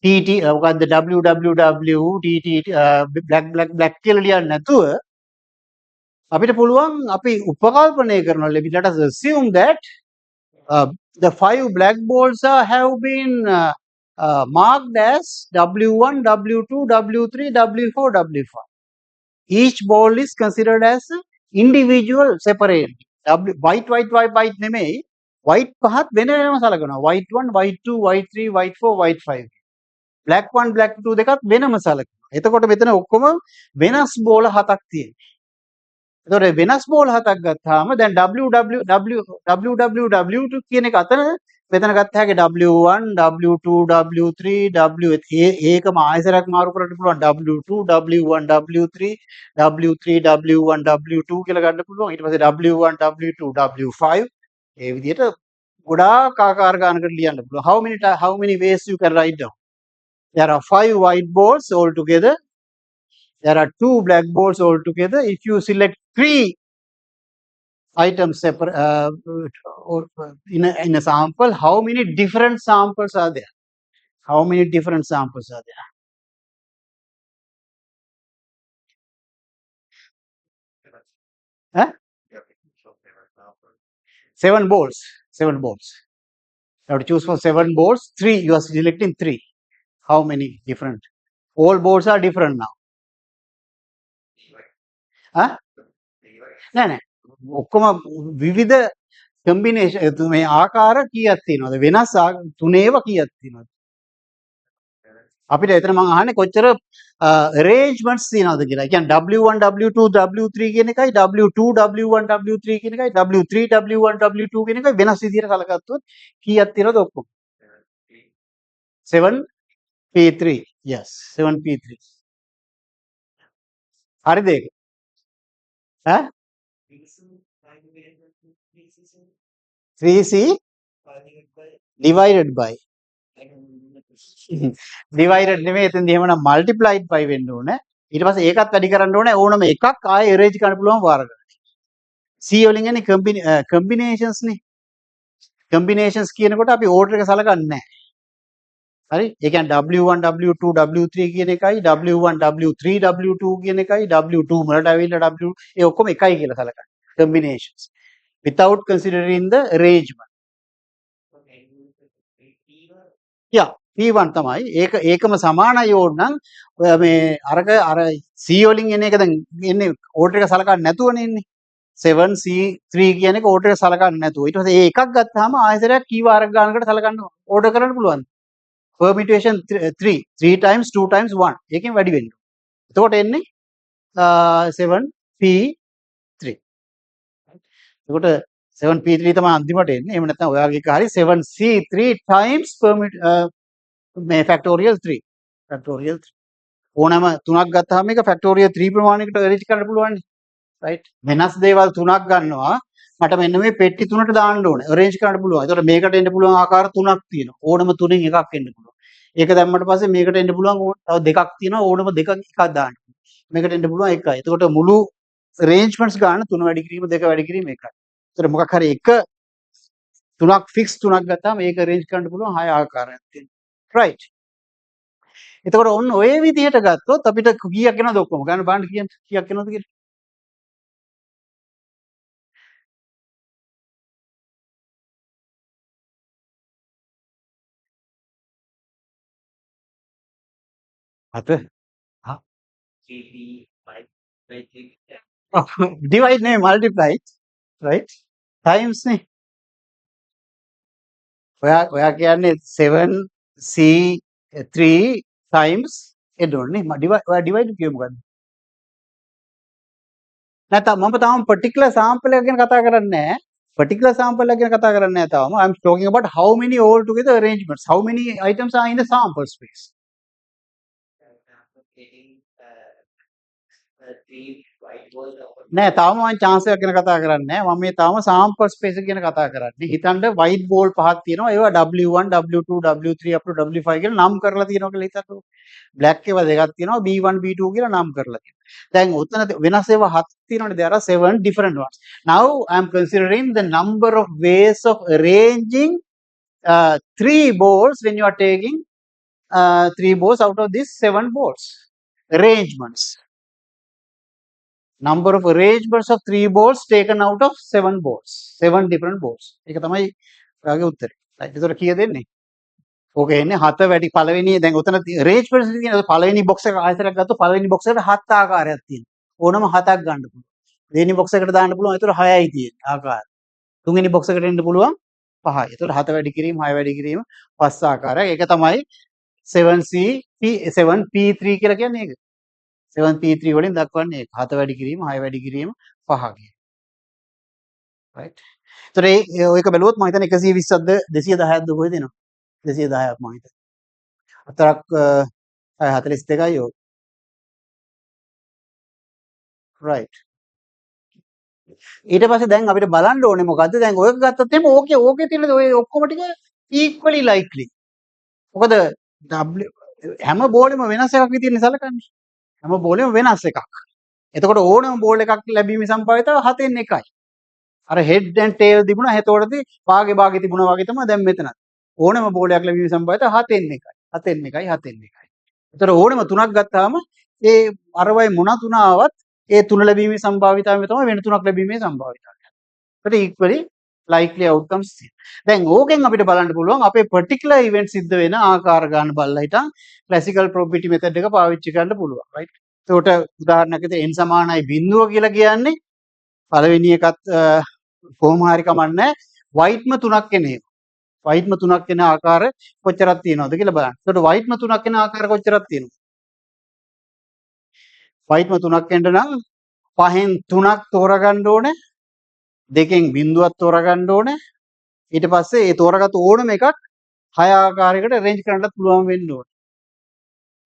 TT මොකද්ද www TT black කියලා ලියන්නේ නැතුව අපිට පුළුවන් අපි උපකල්පනය කරනවා. let us assume that the 5 black balls have been marked as W1, W2, W3, W4, W5. Each ball is considered as individual separate. White නෙමෙයි. white පහත් වෙනම සලකනවා. white 1, white 2, white 3, white 4, white 5. black 1, black 2 දෙකත් වෙනම සලකනවා. එතකොට මෙතන ඔක්කොම වෙනස් බෝල හතක් තියෙනවා. එතකොට වෙනස් බෝල හතක් ගත්තාම දැන් WWW2 කියන එක අතර මෙතන ගත්ත හැකි W1 W2 W3 W ඒකම ආයසරයක් මාරු කරන්න පුළුවන් W2 W1 W3 W3 W1 W2 කියලා ගන්න පුළුවන් ඊට පස්සේ W1 W2 W5 ඒ විදිහට ගොඩාක් ආකාර ගන්නකට ලියන්න පුළුවන් how many ways you can write down there are 5 white balls all together there are 2 black balls all together if you select 3 items separate in a sample how many different samples are there how many different samples are there 7 balls you have to choose for 7 balls 3 you are selecting 3 how many different all balls are different now නෑ ඔක්කොම විවිධ combination මේ ආකාර කීයක් තියෙනවද වෙනස් තුනේව කීයක් තියෙනවද අපිට එතන මම අහන්නේ කොච්චර arrangements තියෙනවද කියලා. ඒ කියන්නේ W1 W2 W3 කියන එකයි W2 W1 W3 කියන එකයි W3 W1 W2 කියන එකයි වෙනස් විදිහට කලකත්තොත් කීයක් තියෙනවද ඔක්කොම 7p3 yes 7p3 හරිද ඒක ඈ 3c divided by divided නෙමෙයි එතෙන්දී එහෙමනම් multiplied by වෙන්න ඕනේ ඊට පස්සේ ඒකත් වැඩි කරන්න ඕනේ ඕනම එකක් ආයෙ arrange කරන්න පුළුවන් වාර ගන්න. C වලින් යන්නේ combinations නේ. combinations කියනකොට අපි order එක සලකන්නේ නැහැ. හරි? ඒ කියන්නේ W1 W2 W3 කියන එකයි W1 W3 W2 කියන එකයි W2 වලට ඇවිල්ලා W ඒ ඔක්කොම එකයි කියලා සලකන්නේ. combinations without considering the arrangement. yeah P1 තමයි ඒකම සමානයි ඕනනම් ඔය මේ අර C වලින් එන එක දැන් එන්නේ ඕඩර් එක සලකන්නේ නැතුවනේ ඉන්නේ 7C3 කියන එක ඕඩර් එක සලකන්නේ නැතුව ඊට පස්සේ ඒ එකක් ගත්තාම ආයතරයක් කී වාරක් ගන්නකට සලකන්න ඕඩර් කරන්න පුළුවන් permutation 3 times 2 times 1 ඒකෙන් වැඩි වෙන්න එතකොට එන්නේ 7p3 එතකොට 7p3 තමයි අන්තිමට එන්නේ එහෙම නැත්නම් ඔයාගේ එක හරි 7c3 times මේ factorial 3 ඕනම තුනක් ගත්තාම මේක factorial 3 ප්‍රමාණයකට arrange කරන්න පුළුවන් නේ right වෙනස් දේවල් තුනක් ගන්නවා මට මෙන්න මේ පෙට්ටි තුනට දාන්න ඕනේ arrange කරන්න පුළුවන් ඒතකොට මේකට එන්න පුළුවන් ආකාර තුනක් තියෙනවා ඕනම තුනෙන් එකක් එන්න පුළුවන් ඒක දැම්මට පස්සේ මේකට එන්න පුළුවන් තව දෙකක් තියෙනවා ඕනම දෙකක් එකක් දාන්න මේකට එන්න පුළුවන් එකයි එතකොට මුළු arrangements ගන්න තුන වැඩි කිරීම දෙක වැඩි කිරීම එකයි ඒතර මොකක් හරි එක තුනක් fix තුනක් ගත්තාම ඒක arrange කරන්න පුළුවන් 6 ආකාරයක් තියෙනවා right එතකොට ඔන්න ඔය විදිහට ගත්තොත් අපිට කීයක් එනවද ඔක්කොම ගන්න බලන්න කීයක් එනවද කියලා අත divide නෙමෙයි multiply right times නේ ඔයා කියන්නේ 7c3 times එන්න ඕනේ ඔයා divide කිව්වේ මොකද්ද නැත්නම් මම තාම particular sample එක ගැන කතා කරන්නේ නැහැ particular sample එක ගැන කතා කරන්නේ නැහැ තාම I'm talking about how many all together arrangements how many items are in the sample space නෑ තාම මම chance එකක් ගැන කතා කරන්නේ නෑ. මම මේ තාම sample space එක ගැන කතා කරන්නේ. හිතන්න white ball පහක් තියෙනවා. ඒවා W1, W2, W3 up to W5 කියලා නම් කරලා තියෙනවා කියලා හිතන්නකෝ. black ඒවා දෙකක් තියෙනවා. B1, B2 කියලා නම් කරලා තියෙනවා. දැන් උතන වෙනස් ඒවා හත් තියෙනවානේ. there are 7 different ones. Now I am considering the number of ways of arranging 3 balls when you are taking 3 balls out of these 7 balls. Arrangements. Number of arrangements of 3 balls taken out of 7 balls. 7 different balls. ඒක තමයි ඔයාගේ උත්තරේ. right. ඒතර කීයද එන්නේ? ඕක එන්නේ 7 වැඩි පළවෙනි දැන් උතන arrangements තියෙන පළවෙනි box එක ආයතනයක් ගත්තොත් පළවෙනි box එකට 7 ආකාරයක් තියෙනවා. ඕනම 7ක් ගන්න පුළුවන්. දෙවෙනි box එකට දාන්න පුළුවන්. ඒතර 6යි තියෙන්නේ ආකාර. තුන්වෙනි box එකට එන්න පුළුවන් 5යි. ඒතර 7 වැඩි කිරීම 6 වැඩි කිරීම 5 ආකාරයක්. ඒක තමයි 7C P 7P3 කියලා කියන්නේ ඒක. 7P3 වලින් දක්වන්නේ ඒක. 7 වැඩි කිරීම 6 වැඩි කිරීම 5 කියන. right. ඒතර ඒක බැලුවොත් මම හිතන්නේ 120ක්ද 210ක්ද කොහෙද එනවා? 210ක් මම හිතන්නේ. හතරක් 42යි ඔය. right. ඊට පස්සේ දැන් අපිට බලන්න ඕනේ මොකද්ද? දැන් ඔයක ගත්තොත් එimhe ඕකේ තියෙන ඔය ඔක්කොම ටික equally likely. මොකද හැම බෝලෙම වෙනස් එකක් විදිහට සලකන්නේ. හැම බෝලෙම වෙනස් එකක්. එතකොට ඕනම බෝල් එකක් ලැබීමේ සම්භාවිතාව 7න් 1යි. අර head and tail තිබුණා. එතකොටදී භාගේ තිබුණා වගේ තමයි දැන් මෙතන. ඕනම බෝල් එකක් ලැබීමේ සම්භාවිතාව 7න් 1යි. 7න් 1යි 7න් 1යි. එතකොට ඕනම තුනක් ගත්තාම ඒ අරවයි මොන තුන ආවත් ඒ තුන ලැබීමේ සම්භාවිතාවය තමයි වෙන තුනක් ලැබීමේ සම්භාවිතාවය. ඒකට equally likely outcomes තියෙනවා. දැන් ඕකෙන් අපිට බලන්න පුළුවන් අපේ particular event සිද්ධ වෙන ආකාර ගන්න බලලා හිටන් classical probability method එක පාවිච්චි කරන්න පුළුවන්. right. ඒකට උදාහරණයක් විදිහට n සමානයි බිඳුව කියලා කියන්නේ පළවෙනි එකත් කොහොම හරි කමන්නේ whiteම තුනක් එන්නේ. whiteම තුනක් එන ආකාර කොච්චරක් තියෙනවද කියලා බලන්න. ඒකට whiteම තුනක් එන ආකාර කොච්චරක් තියෙනවද? whiteම තුනක් එන්න නම් පහෙන් තුනක් තෝරගන්න ඕනේ. දෙකෙන් බිඳුවක් තෝරගන්න ඕනේ. ඊට පස්සේ ඒ තෝරගත්ත ඕනම එකක් හය ආකාරයකට arrange කරන්නත් පුළුවන් වෙන්න ඕනේ.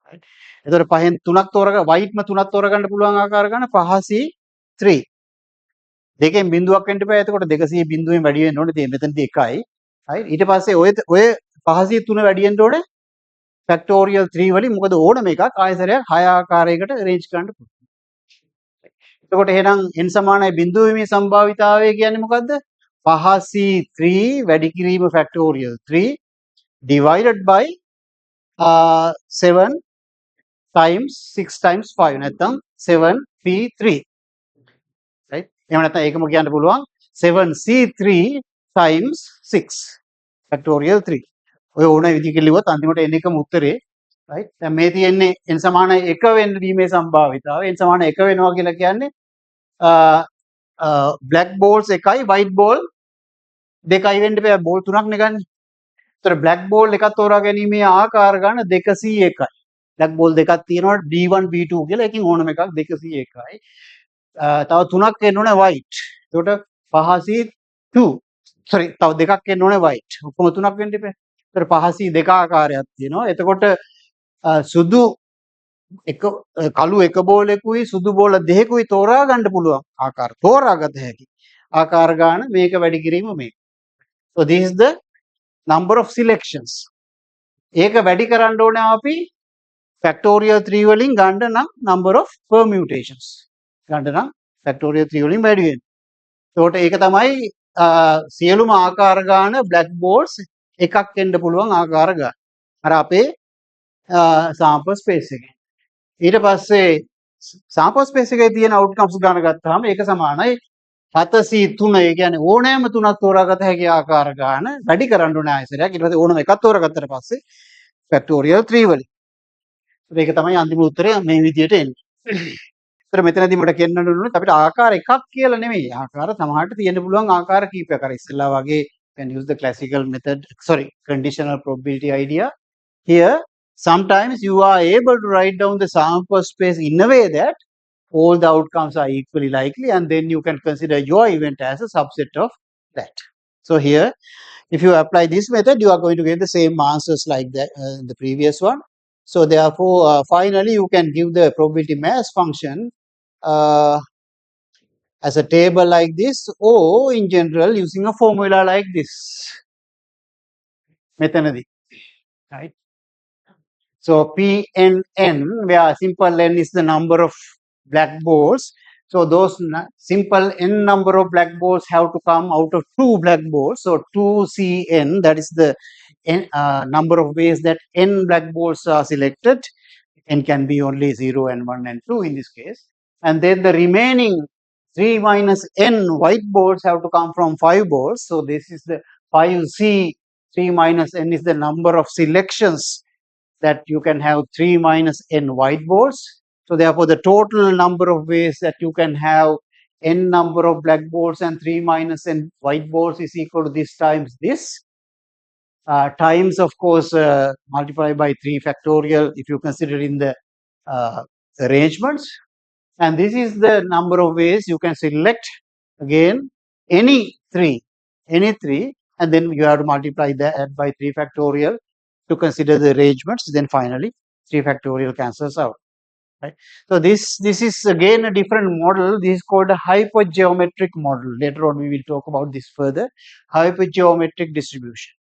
right. එතකොට පහෙන් තුනක් whiteම තුනක් තෝරගන්න පුළුවන් ආකාර ගන්න 5C3. දෙකෙන් බිඳුවක් වෙන්න බෑ. එතකොට 200 බිඳුවෙන් වැඩි වෙන්න ඕනේ. ඉතින් මෙතනදී 1යි. right. ඊට පස්සේ ඔය 5C3 වැඩි වෙන්න ඕනේ factorial 3 වලින්. මොකද ඕනම එකක් ආයතනයක් 6 ආකාරයකට arrange කරන්න පුළුවන්. එතකොට එහෙනම් n සමානයි බිඳුව වීමේ සම්භාවිතාවය කියන්නේ මොකද්ද? 5C3 වැඩි කිරීම factorial 3 divided by 7 times 6 times 5 නැත්නම් 7p3. right. එහෙම නැත්නම් ඒකම කියන්න පුළුවන් 7c3 times 6 factorial 3. ඔය ඕන විදිහකින් ලිව්වොත් අන්තිමට එන එකම උත්තරේ. right. දැන් මේ තියෙන්නේ n සමානයි 1 වෙන්න දීමේ සම්භාවිතාව. n සමානයි 1 වෙනවා කියලා කියන්නේ black balls 1යි white ball 2යි වෙන්න බෑ. බෝල් 3ක් නේ ගන්න. ඒතර black ball එකක් තෝරා ගැනීමේ ආකාර ගන්න 201යි. black ball දෙකක් තියෙනවා B1 B2 කියලා. එකකින් ඕනම එකක් 201යි. තව තුනක් එන්න ඕනේ white. ඒකට 5C2 sorry තව දෙකක් එන්න ඕනේ white. ඔක්කොම තුනක් වෙන්න ඉපේ. ඒතර 5C2 ආකාරයක් තියෙනවා. එතකොට සුදු කළු එක බෝලෙකුයි සුදු බෝල දෙකකුයි තෝරා ගන්න පුළුවන් ආකාර තෝරාගත හැකි ආකාර ගන්න මේක වැඩි කිරීම මේක. so this is the number of selections. ඒක වැඩි කරන්න ඕනේ අපි factorial 3 වලින් ගන්න නම් number of permutations ගන්න නම් factorial 3 වලින් වැඩි වෙනවා. ඒකට ඒක තමයි සියලුම ආකාර ගන්න black balls එකක් එන්න පුළුවන් ආකාර ගන්න. අර අපේ sample space එකේ. ඊට පස්සේ sample space එකේ තියෙන outcomes ගන්න ගත්තාම ඒක සමානයි 7C3. ඒ කියන්නේ ඕනෑම තුනක් තෝරාගත හැකි ආකාර ගන්න වැඩි කරන්න ඕන ආයතනයක්. ඊට පස්සේ ඕනම එකක් තෝරාගත්තට පස්සේ factorial 3 වලින්. ඒක තමයි අන්තිම උත්තරය මේ විදිහට එන්නේ. ඒතර මෙතනදී මට කියන්න ඕනේ අපිට ආකාර එකක් කියලා නෙමෙයි. ආකාර සමහරට තියෙන්න පුළුවන් ආකාර කීපයක්. අර ඉස්සෙල්ලා වගේ can use the classical method conditional probability idea. Here sometimes you are able to write down the sample space in a way that all the outcomes are equally likely, and then you can consider your event as a subset of that. So here, if you apply this method, you are going to get the same answers like that in the previous one. So therefore, finally, you can give the probability mass function uh, as a table like this, or in general using a formula like this. Methanadi, right? So PNN, where simple n is the number of black balls. So those simple n number of black balls have to come out of two black balls. So 2CN, that is the number of ways that n black balls are selected. N can be only 0 and 1 and 2 in this case. And then the remaining 3 minus n white balls have to come from 5 balls. So this is the 5C. 3 minus n is the number of selections that you can have 3 minus n white balls. So therefore, the total number of ways that you can have n number of black balls and 3 minus n white balls is equal to this times this. Times, of course, multiplied by 3 factorial if you consider in the arrangements. And this is the number of ways you can select again any three, and then you have to multiply that by 3 factorial to consider the arrangements. Then finally, 3 factorial cancels out. Right. So this is again a different model. This is called a hypergeometric model. Later on, we will talk about this further. Hypergeometric distribution.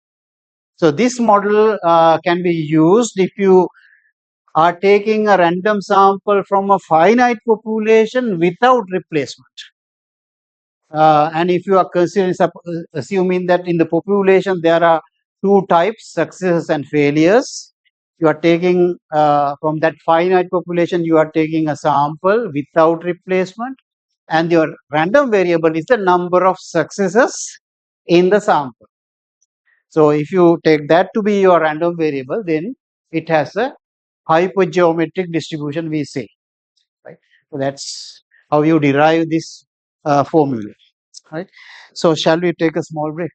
So this model can be used if you are taking a random sample from a finite population without replacement. And if you are considering, assuming that in the population there are two types, successes and failures, you are taking from that finite population, you are taking a sample without replacement, and your random variable is the number of successes in the sample. So if you take that to be your random variable, then it has a hypergeometric distribution, we say. Right? So that's how you derive this formula. Right? So shall we take a small break?